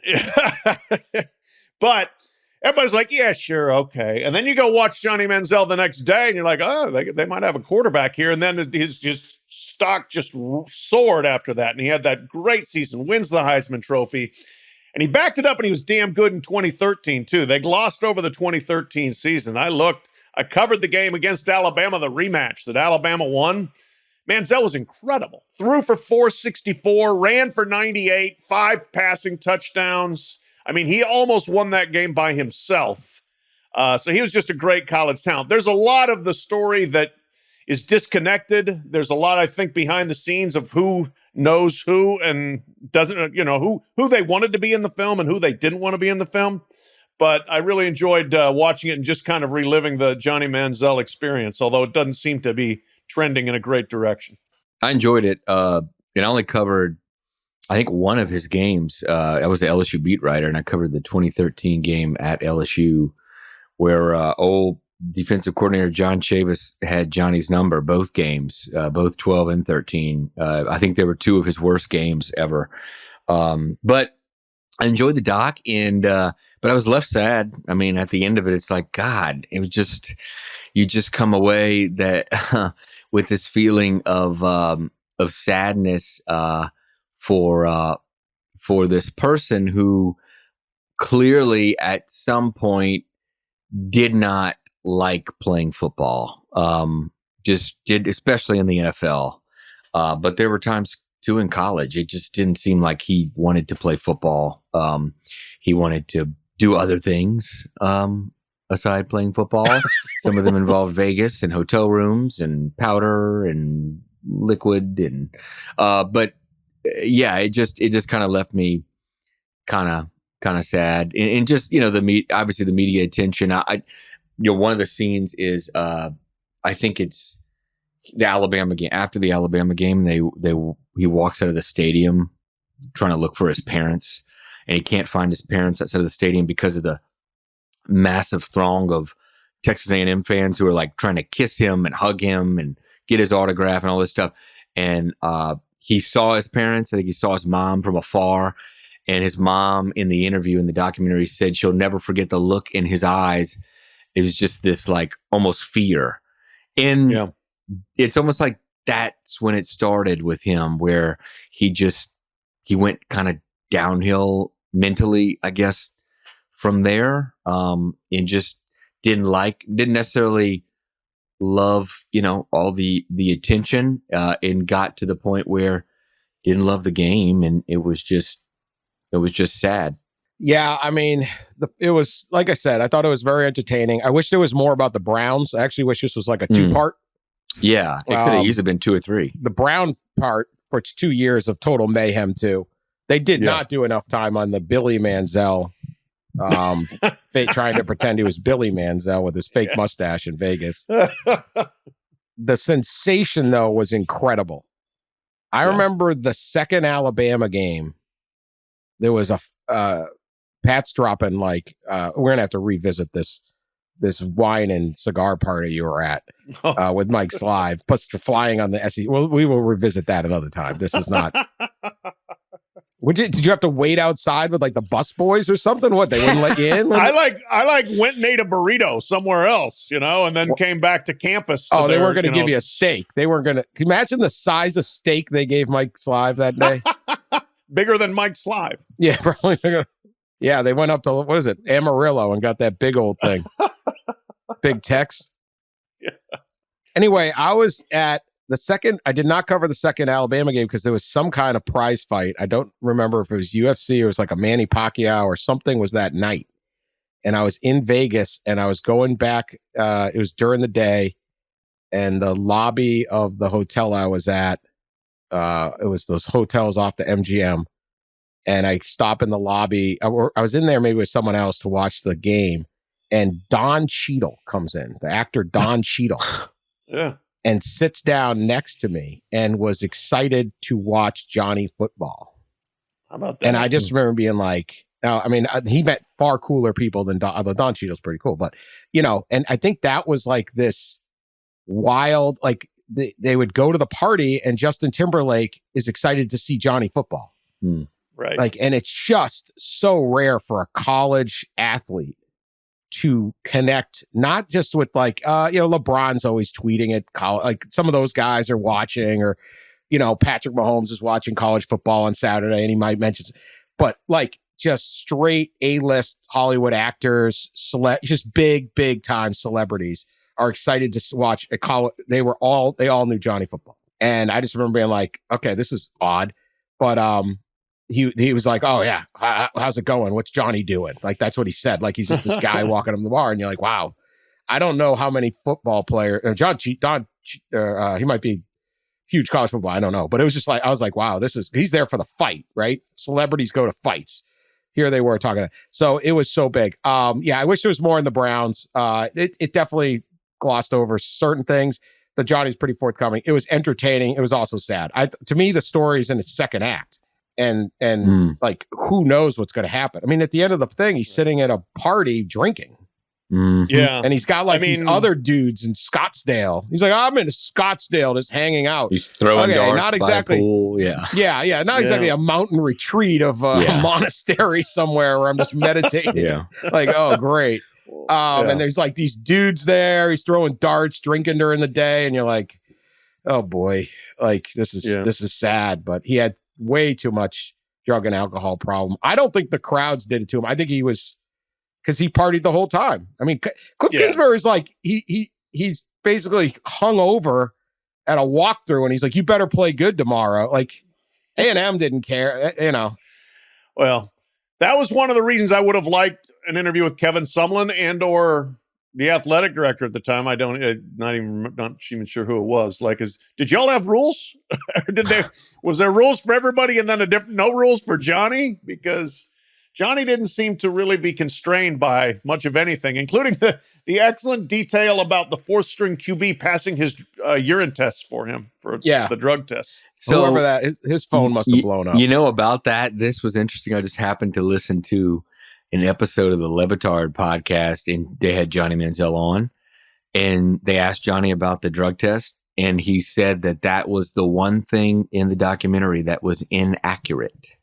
Speaker 5: Yeah. But everybody's like, yeah, sure, okay. And then you go watch Johnny Manziel the next day, and you're like, oh, they might have a quarterback here. And then his stock just soared after that. And he had that great season, wins the Heisman Trophy. And he backed it up, and he was damn good in 2013, too. They glossed over the 2013 season. I covered the game against Alabama, the rematch that Alabama won. Manziel was incredible. Threw for 464, ran for 98, 5 passing touchdowns. He almost won that game by himself. So he was just a great college talent. There's a lot of the story that is disconnected. There's a lot, I think, behind the scenes of who knows who and doesn't, who they wanted to be in the film and who they didn't want to be in the film. But I really enjoyed watching it and just kind of reliving the Johnny Manziel experience, although it doesn't seem to be trending in a great direction.
Speaker 6: I enjoyed it. And I only covered, I think, one of his games. I was the LSU beat writer, and I covered the 2013 game at LSU where old defensive coordinator John Chavis had Johnny's number, both games, both 12 and 13. I think they were 2 of his worst games ever. But I enjoyed the doc, and but I was left sad. I mean, at the end of it, it's like, God, it was just, you just come away that with this feeling of sadness for this person who clearly at some point did not like playing football. Just did, especially in the NFL. But there were times too in college. It just didn't seem like he wanted to play football. He wanted to do other things aside playing football. Some of them involved Vegas and hotel rooms and powder and liquid and but yeah, it just kind of left me kind of sad. And just, obviously the media attention. One of the scenes is I think it's the Alabama game. After the Alabama game, he walks out of the stadium trying to look for his parents, and he can't find his parents outside of the stadium because of the massive throng of Texas A&M fans who are like trying to kiss him and hug him and get his autograph and all this stuff. And he saw his parents. I think he saw his mom from afar. And his mom, in the interview in the documentary, said she'll never forget the look in his eyes. It was just this like almost fear. And it's almost like that's when it started with him, where he went kind of downhill mentally, I guess, from there, and just didn't necessarily love, all the attention, and got to the point where didn't love the game, and it was just sad.
Speaker 4: Yeah, I mean, it was, like I said, I thought it was very entertaining. I wish there was more about the Browns. I actually wish this was like a two-part.
Speaker 6: Yeah, it could have easily been 2 or 3. The
Speaker 4: Browns part, for 2 years of total mayhem, too. They did not do enough time on the Billy Manziel, trying to pretend he was Billy Manziel with his fake mustache in Vegas. The sensation, though, was incredible. I remember the second Alabama game. There was Pat's dropping like we're gonna have to revisit this wine and cigar party you were at with Mike Slive, plus flying on the SEC. Well, we will revisit that another time. This is not. Did you have to wait outside with like the bus boys or something? What, they wouldn't let you in?
Speaker 5: I went and ate a burrito somewhere else, and then came back to campus.
Speaker 4: Oh, they weren't going to give you a steak. They weren't going to. Can you imagine the size of steak they gave Mike Slive that day?
Speaker 5: Bigger than Mike Slive.
Speaker 4: Yeah, probably. Yeah, they went up to, what is it, Amarillo, and got that big old thing. Big Tex. Yeah. Anyway, I was at I did not cover the second Alabama game because there was some kind of prize fight. I don't remember if it was UFC or it was like a Manny Pacquiao or something was that night. And I was in Vegas and I was going back. It was during the day, and the lobby of the hotel I was at, it was those hotels off the MGM. And I stop in the lobby. I was in there maybe with someone else to watch the game. And Don Cheadle comes in, the actor Don Cheadle.
Speaker 5: Yeah.
Speaker 4: And sits down next to me and was excited to watch Johnny Football.
Speaker 5: How about that?
Speaker 4: And I just remember being like, he met far cooler people than Don, although Don Cheadle's pretty cool. But, and I think that was like this wild, like they would go to the party and Justin Timberlake is excited to see Johnny Football.
Speaker 5: Right.
Speaker 4: Like, and it's just so rare for a college athlete to connect, not just with like, LeBron's always tweeting at college, like some of those guys are watching, or, Patrick Mahomes is watching college football on Saturday and he might mention, but like just straight A-list Hollywood actors, just big time celebrities are excited to watch a college. They all knew Johnny Football. And I just remember being like, okay, this is odd. But, he was like, oh yeah, how's it going? What's Johnny doing? Like, that's what he said. Like, he's just this guy walking up the bar, and you're like, wow, I don't know how many football players, he might be huge college football. I don't know. But it was just like, I was like, wow, he's there for the fight, right? Celebrities go to fights. Here they were talking. So it was so big. Yeah, I wish there was more in the Browns. It definitely glossed over certain things. The Johnny's pretty forthcoming. It was entertaining. It was also sad. To me, the story's in its second act. And like, who knows what's going to happen? I mean, at the end of the thing, he's sitting at a party drinking.
Speaker 5: Yeah.
Speaker 4: And he's got like these other dudes in Scottsdale. He's like, I'm in Scottsdale just hanging out.
Speaker 6: He's throwing darts
Speaker 4: not
Speaker 6: by
Speaker 4: exactly.
Speaker 6: a pool. Yeah.
Speaker 4: Yeah. Not exactly a mountain retreat of a monastery somewhere where I'm just meditating.
Speaker 6: Yeah.
Speaker 4: Like, oh, great. And there's like these dudes there. He's throwing darts, drinking during the day. And you're like, oh boy, like this is sad. But he had way too much drug and alcohol problem. I don't think the crowds did it to him. I think he was, because he partied the whole time. I mean, Cliff Kingsbury is like, he's basically hung over at a walkthrough and he's like, you better play good tomorrow. Like A&M didn't care,
Speaker 5: Well, that was one of the reasons I would have liked an interview with Kevin Sumlin and or the athletic director at the time. Not even sure who it was. Like, did y'all have rules? Was there rules for everybody and then no rules for Johnny? Because Johnny didn't seem to really be constrained by much of anything, including the excellent detail about the fourth string QB passing his urine tests for him for the drug tests.
Speaker 4: So whoever his phone must have blown up.
Speaker 6: You know about that? This was interesting. I just happened to listen to an episode of the Levitard podcast, and they had Johnny Manziel on, and they asked Johnny about the drug test, and he said that was the one thing in the documentary that was inaccurate.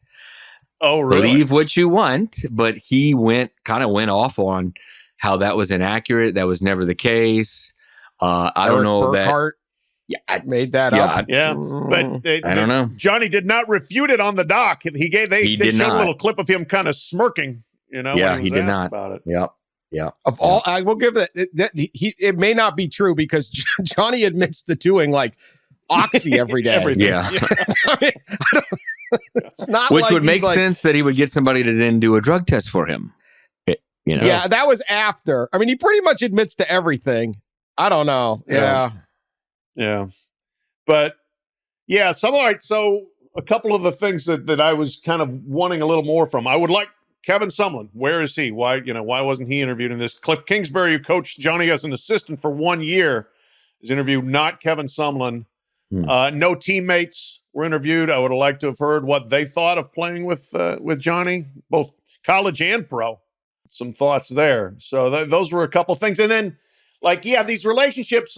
Speaker 5: Oh, really?
Speaker 6: Believe what you want, but he went off on how that was inaccurate. That was never the case. I don't know
Speaker 4: Burkhart made that up.
Speaker 5: Yeah, but
Speaker 6: I don't know.
Speaker 5: Johnny did not refute it on the doc. They showed a little clip of him kind of smirking.
Speaker 6: Yeah, he did not.
Speaker 5: About it.
Speaker 6: Yep. Yeah.
Speaker 4: Of all, I will give it may not be true because Johnny admits to doing like Oxy every day.
Speaker 6: Yeah.
Speaker 4: I mean, it's not
Speaker 6: which
Speaker 4: like
Speaker 6: would make sense that he would get somebody to then do a drug test for him.
Speaker 4: Yeah, that was after. I mean, he pretty much admits to everything. I don't know. Yeah.
Speaker 5: But yeah, so a couple of the things that I was kind of wanting a little more from. I would like Kevin Sumlin. Where is he? Why wasn't he interviewed in this? Cliff Kingsbury, who coached Johnny as an assistant for 1 year, is interviewed, not Kevin Sumlin. No teammates were interviewed. I would have liked to have heard what they thought of playing with Johnny, both college and pro. Some thoughts there. So those were a couple things. And then, these relationships,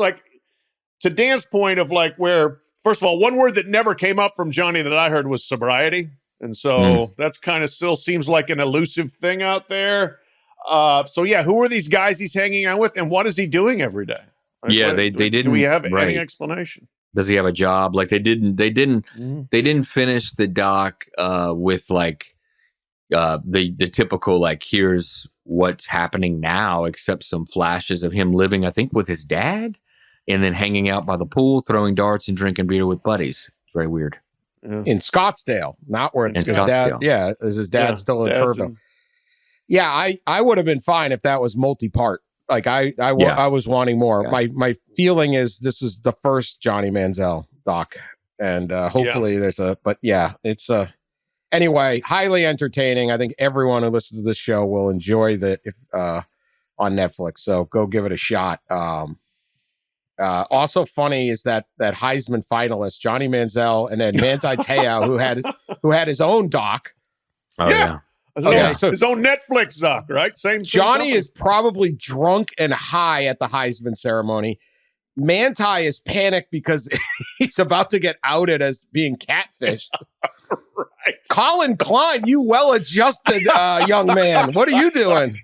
Speaker 5: to Dan's point of where, first of all, one word that never came up from Johnny that I heard was sobriety. And so that's kind of still seems like an elusive thing out there. Who are these guys he's hanging out with and what is he doing every day?
Speaker 6: They didn't.
Speaker 5: Do we have any explanation?
Speaker 6: Does he have a job? They didn't finish the doc with the typical here's what's happening now, except some flashes of him living, I think, with his dad, and then hanging out by the pool, throwing darts and drinking beer with buddies. It's very weird.
Speaker 4: Yeah. In Scottsdale, not where his dad. Yeah, is his dad still in Kerrville? Yeah, I would have been fine if that was multi-part. I was wanting more. Yeah. My feeling is this is the first Johnny Manziel doc, and hopefully there's it's anyway, highly entertaining. I think everyone who listens to this show will enjoy that on Netflix. So go give it a shot. Also funny is that Heisman finalist Johnny Manziel and then Manti Te'o who had his own doc.
Speaker 6: Oh yeah.
Speaker 5: So his own Netflix doc, right? Same.
Speaker 4: Johnny is probably drunk and high at the Heisman ceremony. Manti is panicked because he's about to get outed as being catfished.
Speaker 5: Right.
Speaker 4: Colin Klein, you well-adjusted young man. What are you doing?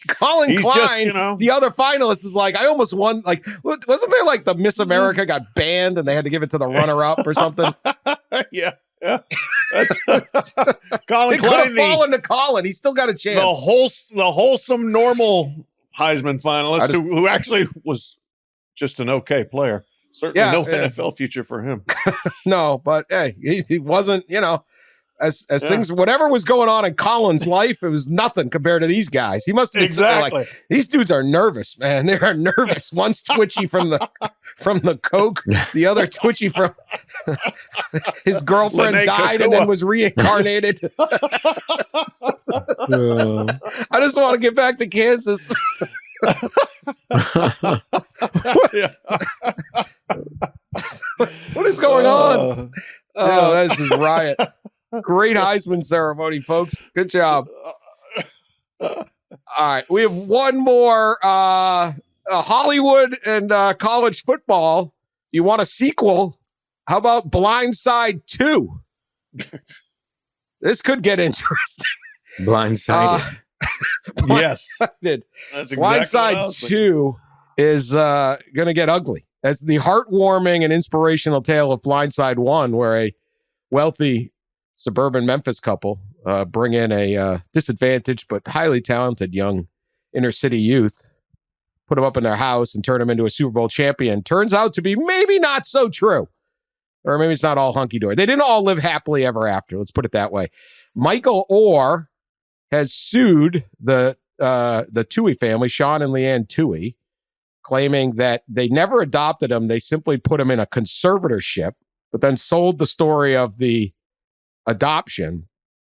Speaker 4: Colin Klein, the other finalist, is I almost won. Wasn't there the Miss America got banned and they had to give it to the runner-up or something?
Speaker 5: Yeah. That's Colin
Speaker 4: Klein. Could have fallen to Colin. He still got a chance.
Speaker 5: The wholesome, normal Heisman finalist who actually was just an okay player. Certainly no NFL future for him.
Speaker 4: No, but hey, he wasn't. As things, whatever was going on in Colin's life, it was nothing compared to these guys. He must have been
Speaker 5: exactly.
Speaker 4: These dudes are nervous, man. They are nervous. One's twitchy from the coke, the other twitchy from his girlfriend died and then was reincarnated. I just want to get back to Kansas. What is going on? Oh, this is riot. Great Heisman ceremony, folks. Good job. All right, we have one more Hollywood and college football. You want a sequel? How about Blindside 2? This could get interesting.
Speaker 6: Blindsided.
Speaker 5: Yes.
Speaker 4: Blindsided.
Speaker 5: That's exactly what I
Speaker 4: Blindside
Speaker 5: was thinking.
Speaker 4: 2 is going to get ugly. As the heartwarming and inspirational tale of Blindside 1, where a wealthy suburban Memphis couple bring in a disadvantaged but highly talented young inner city youth, put him up in their house and turn him into a Super Bowl champion. Turns out to be maybe not so true. Or maybe it's not all hunky-dory. They didn't all live happily ever after. Let's put it that way. Michael Oher has sued the Toohey family, Sean and Leanne Toohey, claiming that they never adopted him. They simply put him in a conservatorship, but then sold the story of the adoption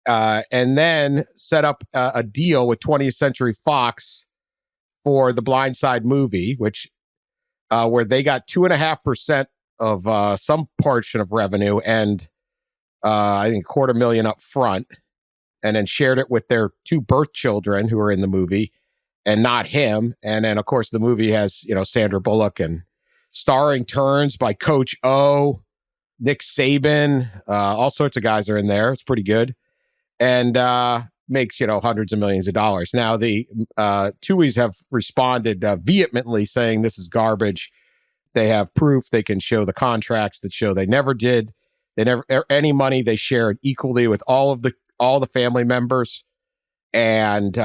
Speaker 4: and then set up a deal with 20th Century Fox for the Blindside movie, which where they got 2.5% of some portion of revenue and I think $250,000 up front, and then shared it with their 2 birth children who are in the movie and not him. And then, of course, the movie has, Sandra Bullock and starring turns by Coach O, Nick Saban, all sorts of guys are in there. It's pretty good. And makes, hundreds of millions of dollars. Now, the Tooheys have responded vehemently saying this is garbage. They have proof. They can show the contracts that show they never did. They never, any money they shared equally with all the family members. And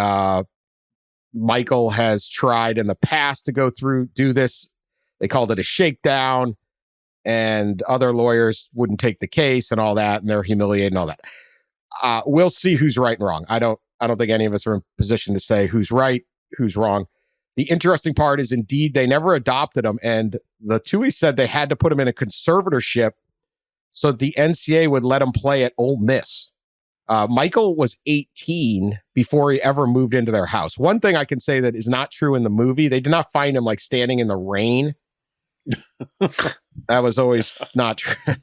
Speaker 4: Michael has tried in the past to do this. They called it a shakedown, and other lawyers wouldn't take the case and all that, and they're humiliated and all that. We'll see who's right and wrong. I don't think any of us are in position to say who's right, who's wrong. The interesting part is, indeed, they never adopted him, and the Tooheys said they had to put him in a conservatorship so the NCAA would let him play at Ole Miss. Michael was 18 before he ever moved into their house. One thing I can say that is not true in the movie, they did not find him like standing in the rain. That was always not true.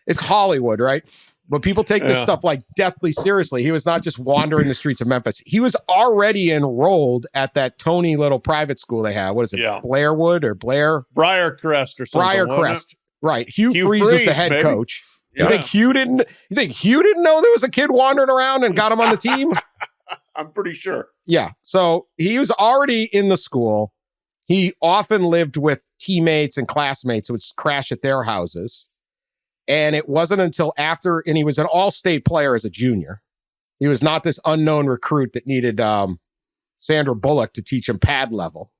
Speaker 4: It's Hollywood, right? But people take this stuff like deathly seriously. He was not just wandering the streets of Memphis. He was already enrolled at that Tony little private school they have. What is it?
Speaker 5: Yeah.
Speaker 4: Blairwood or Blair?
Speaker 5: Briarcrest or something.
Speaker 4: Briarcrest. Right. Hugh Freeze was the head coach.
Speaker 5: Yeah.
Speaker 4: You think Hugh didn't know there was a kid wandering around and got him on the team?
Speaker 5: I'm pretty sure.
Speaker 4: Yeah. So he was already in the school. He often lived with teammates and classmates who would crash at their houses. And it wasn't until after, and he was an all-state player as a junior. He was not this unknown recruit that needed Sandra Bullock to teach him pad level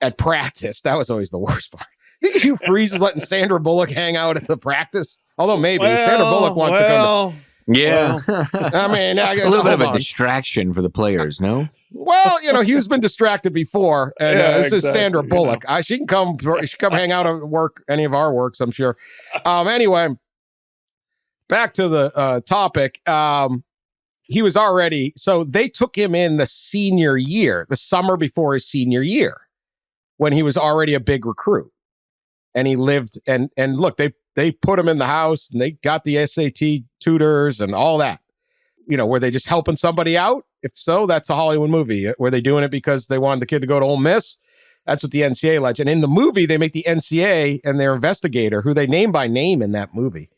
Speaker 4: at practice. That was always the worst part. You think Hugh Freeze is letting Sandra Bullock hang out at the practice? Although maybe Sandra Bullock wants to come to...
Speaker 6: Yeah.
Speaker 4: I mean,
Speaker 6: a little bit of a distraction for the players, no?
Speaker 4: Well, Hugh's been distracted before, and this is Sandra Bullock. She can come hang out at work, any of our works, I'm sure. Anyway, back to the topic. He was already, so they took him in the senior year, the summer before his senior year, when he was already a big recruit. And he lived, and look, they put him in the house, and they got the SAT tutors and all that. Were they just helping somebody out? If so, that's a Hollywood movie. Were they doing it because they wanted the kid to go to Ole Miss? That's what the NCAA alleged. And in the movie, they make the NCAA and their investigator, who they name by name in that movie,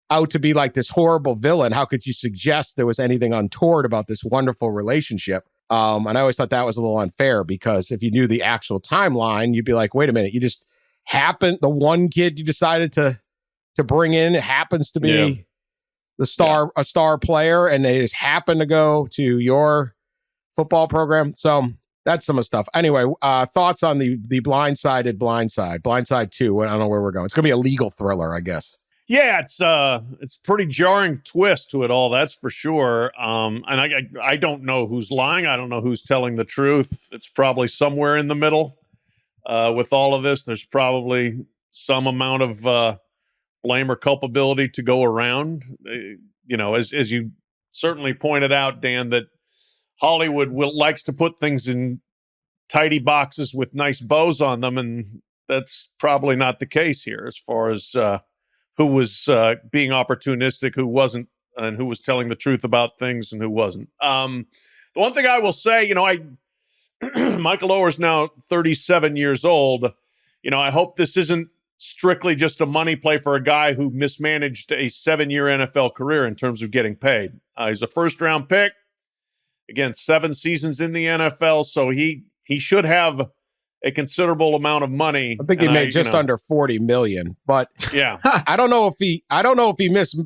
Speaker 4: out to be like this horrible villain. How could you suggest there was anything untoward about this wonderful relationship? And I always thought that was a little unfair, because if you knew the actual timeline, you'd be like, wait a minute, you just happened, the one kid you decided to bring in happens to be a star player, and they just happen to go to your football program. So that's some of the stuff. Anyway, thoughts on the Blindside 2. I don't know where we're going. It's going to be a legal thriller, I guess.
Speaker 5: Yeah, it's pretty jarring twist to it all, that's for sure. And I don't know who's lying. I don't know who's telling the truth. It's probably somewhere in the middle. With all of this, there's probably some amount of blame or culpability to go around. As you certainly pointed out, Dan, that Hollywood likes to put things in tidy boxes with nice bows on them, and that's probably not the case here as far as who was being opportunistic, who wasn't, and who was telling the truth about things and who wasn't. The one thing I will say, Michael Oher's now 37 years old. I hope this isn't strictly just a money play for a guy who mismanaged a 7-year NFL career in terms of getting paid. He's a first-round pick. Again, 7 seasons in the NFL, so he should have a considerable amount of money.
Speaker 4: I think he made just under $40 million, but
Speaker 5: yeah,
Speaker 4: I don't know if he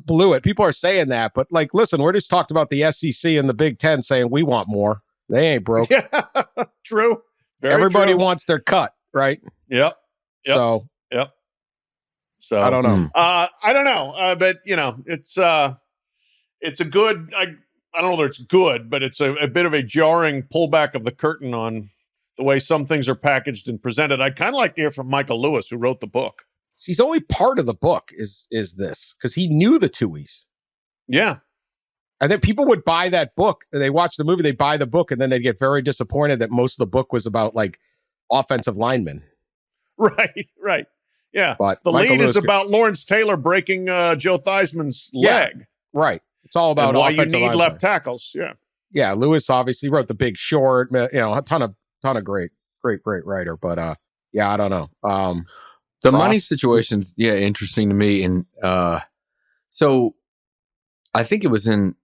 Speaker 4: blew it. People are saying that, but listen, we're just talked about the SEC and the Big Ten saying we want more. They ain't broke.
Speaker 5: Yeah, true.
Speaker 4: Everybody wants their cut, right?
Speaker 5: Yep.
Speaker 4: So
Speaker 5: I
Speaker 4: don't know.
Speaker 5: I don't know, but it's a good. I don't know whether it's good, but it's a bit of a jarring pullback of the curtain on the way some things are packaged and presented. I'd kind of like to hear from Michael Lewis, who wrote the book.
Speaker 4: He's only part of the book is this, because he knew the Tuohys.
Speaker 5: Yeah.
Speaker 4: And then people would buy that book. They watch the movie, they buy the book, and then they'd get very disappointed that most of the book was about offensive linemen.
Speaker 5: Right. Yeah.
Speaker 4: But
Speaker 5: the
Speaker 4: Michael
Speaker 5: lead is about Lawrence Taylor breaking Joe Theismann's leg.
Speaker 4: Right. It's all about
Speaker 5: and why you need
Speaker 4: linemen.
Speaker 5: left tackles. Yeah.
Speaker 4: Yeah. Lewis obviously wrote The Big Short, a ton of great writer. But I don't know.
Speaker 6: The money situation's interesting to me. And so I think it was in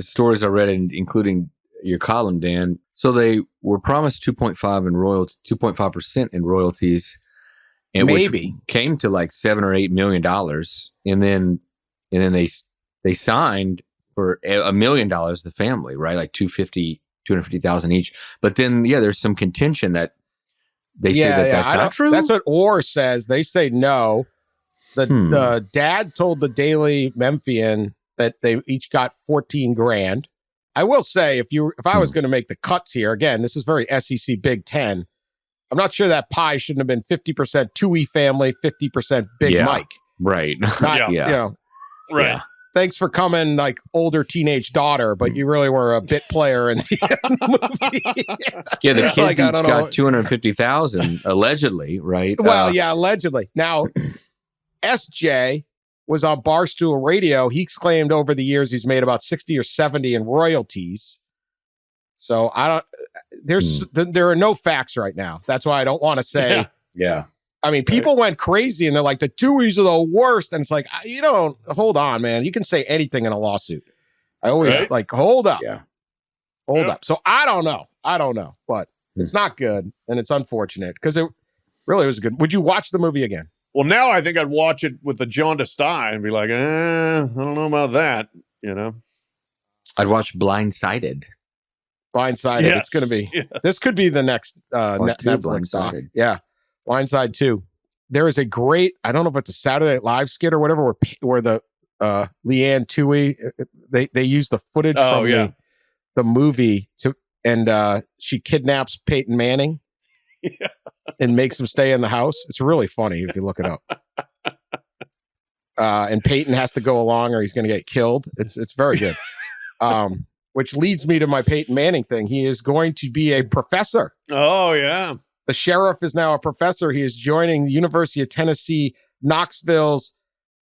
Speaker 6: stories I read, including your column, Dan. So they were promised 2.5% in royalties, and
Speaker 4: maybe
Speaker 6: which came to $7 or $8 million, and then they signed for $1 million the family, right? $250,000 each. But then there's some contention that they say that's not true.
Speaker 4: That's what Oher says. They say no. The dad told the Daily Memphian that they each got $14,000. I will say, if I was going to make the cuts here, again, this is very SEC Big Ten. I'm not sure that pie shouldn't have been 50% Tuohy family, 50% Big Mike.
Speaker 6: Right.
Speaker 4: Not,
Speaker 5: Right.
Speaker 6: Yeah.
Speaker 4: Thanks for coming, older teenage daughter, but you really were a bit player in the movie.
Speaker 6: Yeah, the kids each got $250,000 allegedly, right?
Speaker 4: Well, allegedly. Now, SJ was on Barstool Radio. He's claimed over the years he's made about 60 or 70 in royalties. So there are no facts right now. That's why I don't want to say.
Speaker 6: Yeah.
Speaker 4: I mean, people went crazy and they're like, the Tuohys are the worst. And it's hold on, man. You can say anything in a lawsuit. I always hold up.
Speaker 6: Yeah.
Speaker 4: Hold up. So I don't know, but it's not good. And it's unfortunate because it really was good. Would you watch the movie again?
Speaker 5: Well, now I think I'd watch it with a jaundiced eye and be like, I don't know about that,
Speaker 6: I'd watch Blindsided.
Speaker 4: Blindsided.
Speaker 5: Yes.
Speaker 4: It's going to be. This could be the next Netflix doc. Yeah. Blindside 2. There is a great, I don't know if it's a Saturday Night Live skit or whatever, where the Leanne Tuohy, they use the footage from the movie and she kidnaps Peyton Manning and makes him stay in the house. It's really funny if you look it up. And Peyton has to go along or he's going to get killed. It's very good. Which leads me to my Peyton Manning thing. He is going to be a professor.
Speaker 5: Oh, yeah.
Speaker 4: The sheriff is now a professor. He is joining the University of Tennessee, Knoxville's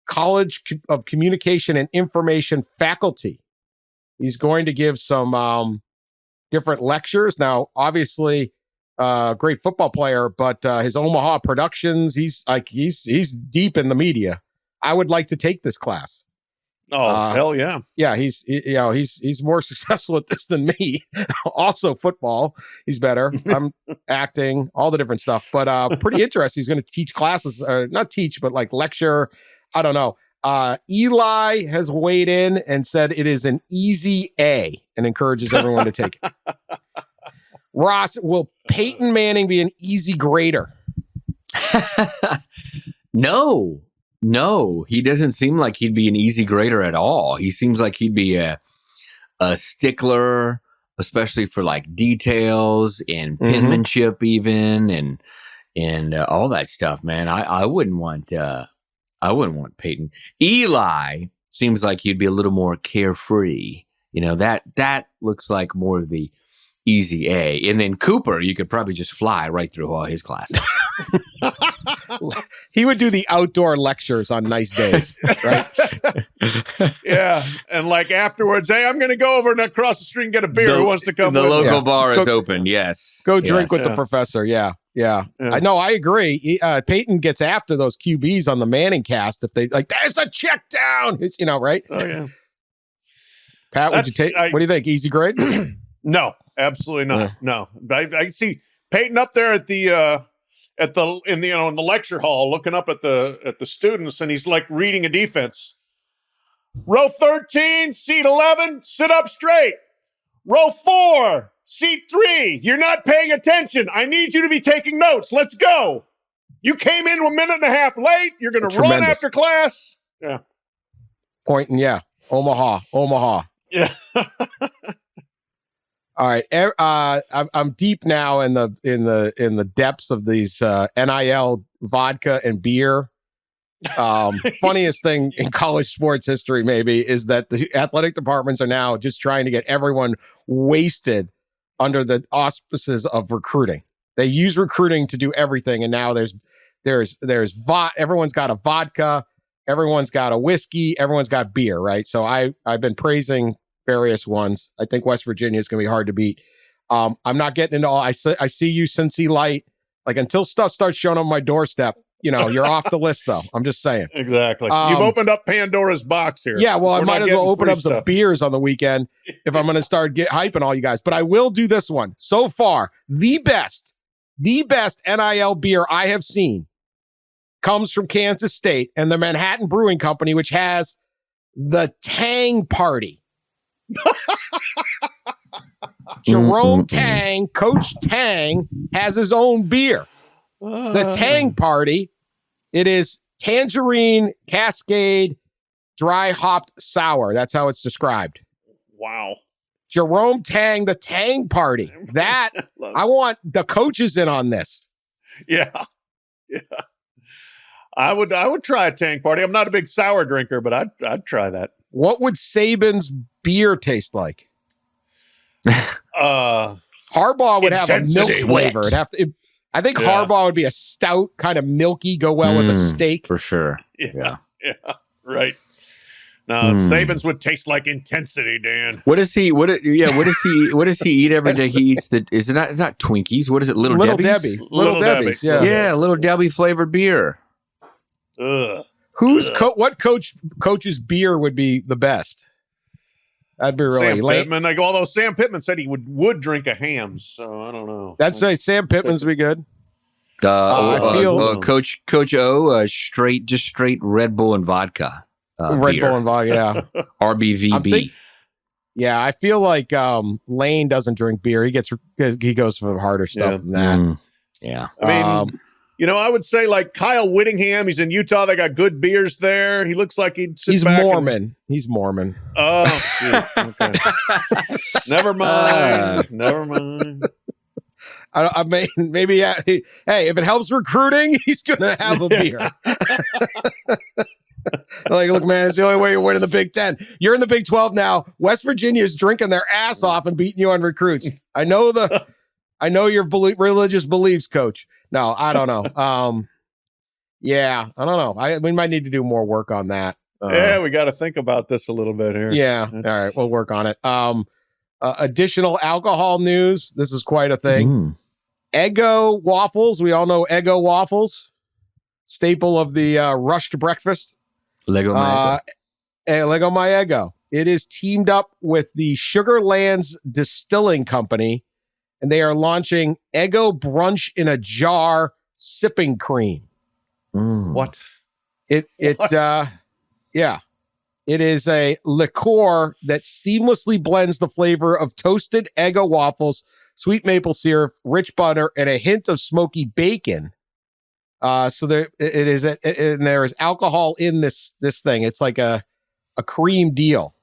Speaker 4: College of Communication and Information faculty. He's going to give some different lectures. Now, obviously, great football player, but his Omaha productions, he's deep in the media. I would like to take this class.
Speaker 5: Oh, hell yeah.
Speaker 4: Yeah, he's more successful at this than me. Also football, he's better. I'm acting, all the different stuff. But pretty interesting. He's going to teach classes, not teach, but lecture. I don't know. Eli has weighed in and said it is an easy A and encourages everyone to take it. Ross, will Peyton Manning be an easy grader?
Speaker 6: No, he doesn't seem like he'd be an easy grader at all. He seems like he'd be a stickler, especially for details and penmanship, even and all that stuff. Man, I wouldn't want Peyton. Eli seems like he'd be a little more carefree. That looks like more of the easy A. And then Cooper, you could probably just fly right through all his classes.
Speaker 4: He would do the outdoor lectures on nice days, right?
Speaker 5: Yeah. And like afterwards, hey, I'm going to go over and across the street and get a beer. Who wants to come
Speaker 6: The
Speaker 5: with me?
Speaker 6: local bar is open. Yes.
Speaker 4: Go drink
Speaker 6: Yes.
Speaker 4: with the professor. Yeah. I know. I agree. Peyton gets after those QBs on the Manning cast if they like. There's a check down. It's right.
Speaker 5: Oh yeah.
Speaker 4: Pat, would you take? What do you think? Easy grade?
Speaker 5: No, absolutely not. No, I see Peyton up there in the lecture hall, looking up at the students, and he's like reading a defense. Row 13, seat 11, sit up straight. Row 4, seat 3, you're not paying attention. I need you to be taking notes. Let's go. You came in 1.5 minutes late. You're going to run after class. Yeah.
Speaker 4: Pointing. Yeah. Omaha.
Speaker 5: Yeah.
Speaker 4: All right. I'm deep now in the depths of these NIL vodka and beer. Funniest thing in college sports history maybe is that the athletic departments are now just trying to get everyone wasted under the auspices of recruiting. They use recruiting to do everything, and now everyone's got a vodka, everyone's got a whiskey, everyone's got beer, right? So I've been praising various ones. I think West Virginia is going to be hard to beat. I'm not getting into all. I see you, Cincy Light. Like until stuff starts showing up on my doorstep, you're off the list, though. I'm just saying.
Speaker 5: Exactly. You've opened up Pandora's box here.
Speaker 4: Yeah, well, I might as well open up
Speaker 5: stuff.
Speaker 4: some beers on the weekend if I'm going to start hyping all you guys. But I will do this one. So far, the best NIL beer I have seen comes from Kansas State and the Manhattan Brewing Company, which has the Tang Party. Jerome Tang, Coach Tang, has his own beer. The Tang Party. It is tangerine Cascade dry hopped sour. That's how it's described.
Speaker 5: Wow.
Speaker 4: Jerome Tang, the Tang Party. That I want the coaches in on this.
Speaker 5: Yeah. I would try a Tang Party. I'm not a big sour drinker, but I'd try that.
Speaker 4: What would Saban's beer taste like?
Speaker 5: Harbaugh
Speaker 4: would have a milk flavor. I think Harbaugh would be a stout, kind of milky, go well with a steak.
Speaker 6: For sure.
Speaker 5: Yeah. Right. No, Saban's would taste like intensity, Dan.
Speaker 6: What does he eat every day? He eats is it not Twinkies? What is it? Little Debbie's?
Speaker 4: Little Debbie's. Yeah.
Speaker 6: Yeah, Little Debbie flavored beer.
Speaker 5: Ugh.
Speaker 4: What coach's beer would be the best? That'd be really
Speaker 5: Sam
Speaker 4: late.
Speaker 5: Pittman. Although Sam Pittman said he would drink a ham, so I don't know.
Speaker 4: That's Sam Pittman's be good.
Speaker 6: Coach O, straight Red Bull and vodka.
Speaker 4: Red Bull and vodka, yeah.
Speaker 6: RBVB.
Speaker 4: I feel like Lane doesn't drink beer. He goes for the harder stuff than that.
Speaker 6: Yeah.
Speaker 5: I mean, I would say like Kyle Whittingham. He's in Utah. They got good beers there. He looks like he's
Speaker 4: Mormon. He's Mormon.
Speaker 5: Oh, shit. Okay. Never mind.
Speaker 4: I mean, maybe. Hey, if it helps recruiting, he's gonna have a beer. Like, look, man, it's the only way you're winning the Big Ten. You're in the Big 12 now. West Virginia is drinking their ass off and beating you on recruits. I know your religious beliefs, Coach. No, I don't know. I don't know. We might need to do more work on that.
Speaker 5: We got to think about this a little bit here.
Speaker 4: Yeah. All right. We'll work on it. Additional alcohol news. This is quite a thing. Eggo waffles. We all know Eggo waffles. Staple of the rushed breakfast.
Speaker 6: Lego My Eggo.
Speaker 4: Lego My Eggo. It is teamed up with the Sugarlands Distilling Company, and they are launching Eggo Brunch in a Jar sipping cream.
Speaker 5: What?
Speaker 4: It is a liqueur that seamlessly blends the flavor of toasted Eggo waffles, sweet maple syrup, rich butter, and a hint of smoky bacon. So there is alcohol in this thing. It's like a cream deal.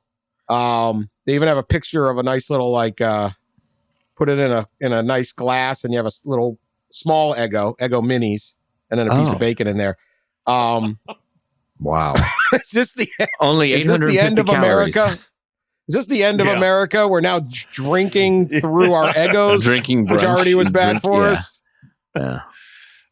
Speaker 4: They even have a picture of a nice little put it in a nice glass, and you have a little small Eggo minis, and then a piece of bacon in there.
Speaker 6: Wow.
Speaker 4: Is this the
Speaker 6: only 850
Speaker 4: is this the end of
Speaker 6: calories.
Speaker 4: America? Is this the end of America? We're now drinking through our Eggos,
Speaker 6: Drinking brunch,
Speaker 4: which already was bad for us.
Speaker 6: Yeah.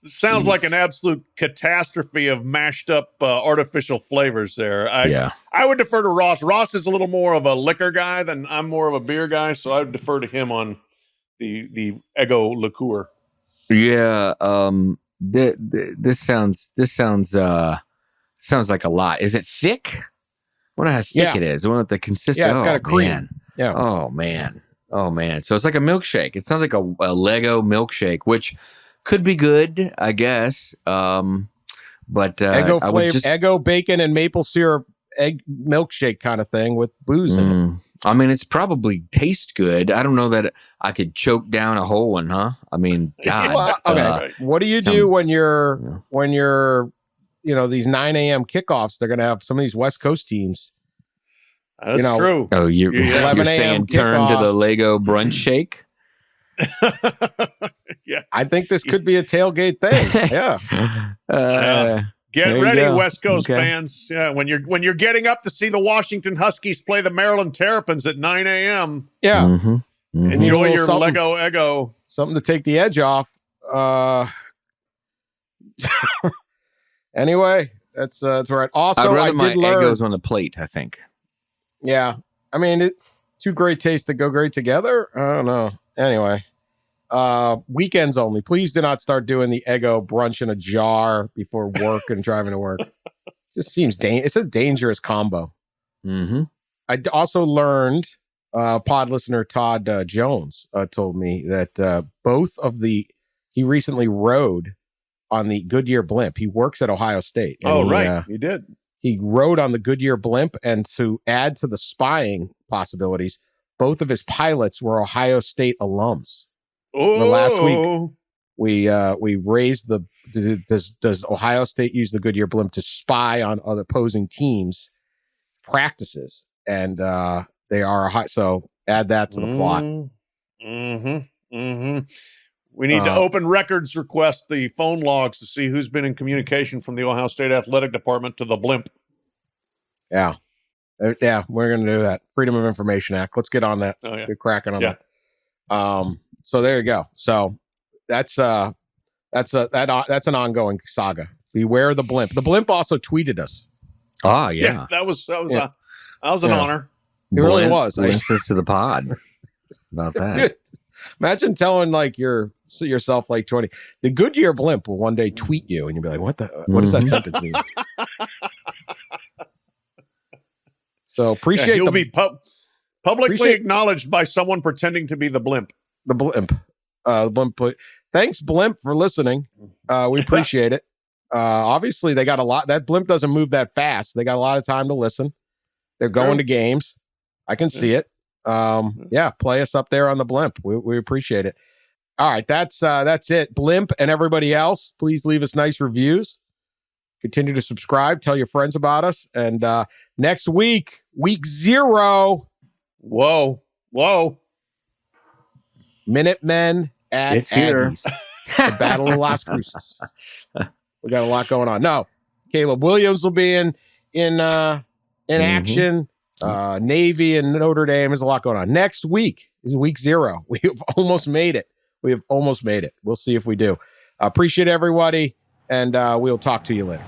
Speaker 5: Sounds like an absolute catastrophe of mashed up artificial flavors there. I would defer to Ross. Ross is a little more of a liquor guy than I'm more of a beer guy, so I would defer to him on the Ego liqueur.
Speaker 6: Yeah, this sounds like a lot. Is it thick? I wonder how thick it is. I wonder the consistency.
Speaker 4: Yeah, it's got a cream.
Speaker 6: Man.
Speaker 4: Yeah.
Speaker 6: Oh man. So it's like a milkshake. It sounds like a Lego milkshake, which could be good, I guess. But
Speaker 4: Eggo flavor, Eggo bacon and maple syrup egg milkshake kind of thing with booze in it.
Speaker 6: I mean, it's probably tastes good. I don't know that I could choke down a whole one, huh? I mean, God.
Speaker 4: Well, okay. What do you do when you're these 9 a.m. kickoffs? They're going to have some of these West Coast teams.
Speaker 5: That's true.
Speaker 6: Oh, you're saying turn to the Lego brunch shake?
Speaker 5: Yeah,
Speaker 4: I think this could be a tailgate thing. Yeah.
Speaker 5: Get ready, West Coast fans. Yeah, when you're getting up to see the Washington Huskies play the Maryland Terrapins at 9 a.m.
Speaker 4: Yeah.
Speaker 5: Enjoy your Lego Eggo.
Speaker 4: Something to take the edge off. Anyway, that's right. Also,
Speaker 6: I'd rather
Speaker 4: I
Speaker 6: my
Speaker 4: did learn
Speaker 6: Eggos on the plate, I think.
Speaker 4: Yeah. I mean, two great tastes that go great together. I don't know. Anyway, weekends only. Please do not start doing the Eggo brunch in a jar before work and driving to work. It just seems it's a dangerous combo.
Speaker 6: Mm-hmm.
Speaker 4: I also learned, pod listener Todd Jones told me that he recently rode on the Goodyear blimp. He works at Ohio State.
Speaker 5: Right. He did.
Speaker 4: He rode on the Goodyear blimp, and to add to the spying possibilities, both of his pilots were Ohio State alums.
Speaker 5: Oh,
Speaker 4: last week we raised does Ohio State use the Goodyear blimp to spy on other opposing teams' practices? And they are so add that to the plot.
Speaker 5: We need to open records request the phone logs to see who's been in communication from the Ohio State Athletic Department to the blimp.
Speaker 4: Yeah. Yeah, we're going to do that. Freedom of Information Act. Let's get on that.
Speaker 5: Oh, yeah.
Speaker 4: Get cracking on that. So there you go. So that's an ongoing saga. Beware the blimp. The blimp also tweeted us.
Speaker 6: Oh yeah.
Speaker 5: That was an honor.
Speaker 4: It really was.
Speaker 6: Listens to the pod about that.
Speaker 4: Imagine telling yourself 20. The Goodyear blimp will one day tweet you, and you'll be like, "What does that sentence mean?" So appreciate.
Speaker 5: You'll be publicly acknowledged by someone pretending to be the blimp.
Speaker 4: The blimp. The blimp. Thanks, blimp, for listening. We appreciate it. Obviously, they got a lot. That blimp doesn't move that fast. They got a lot of time to listen. They're going to games. I can see it. Play us up there on the blimp. We appreciate it. All right, that's it. Blimp and everybody else, please leave us nice reviews. Continue to subscribe. Tell your friends about us. And next week, week 0.
Speaker 5: Whoa.
Speaker 4: Minutemen at
Speaker 6: it's here.
Speaker 4: Aggies. The Battle of Las Cruces. We got a lot going on. No, Caleb Williams will be in action. Navy and Notre Dame. There's a lot going on. Next week is week 0. We have almost made it. We'll see if we do. Appreciate everybody, and we'll talk to you later.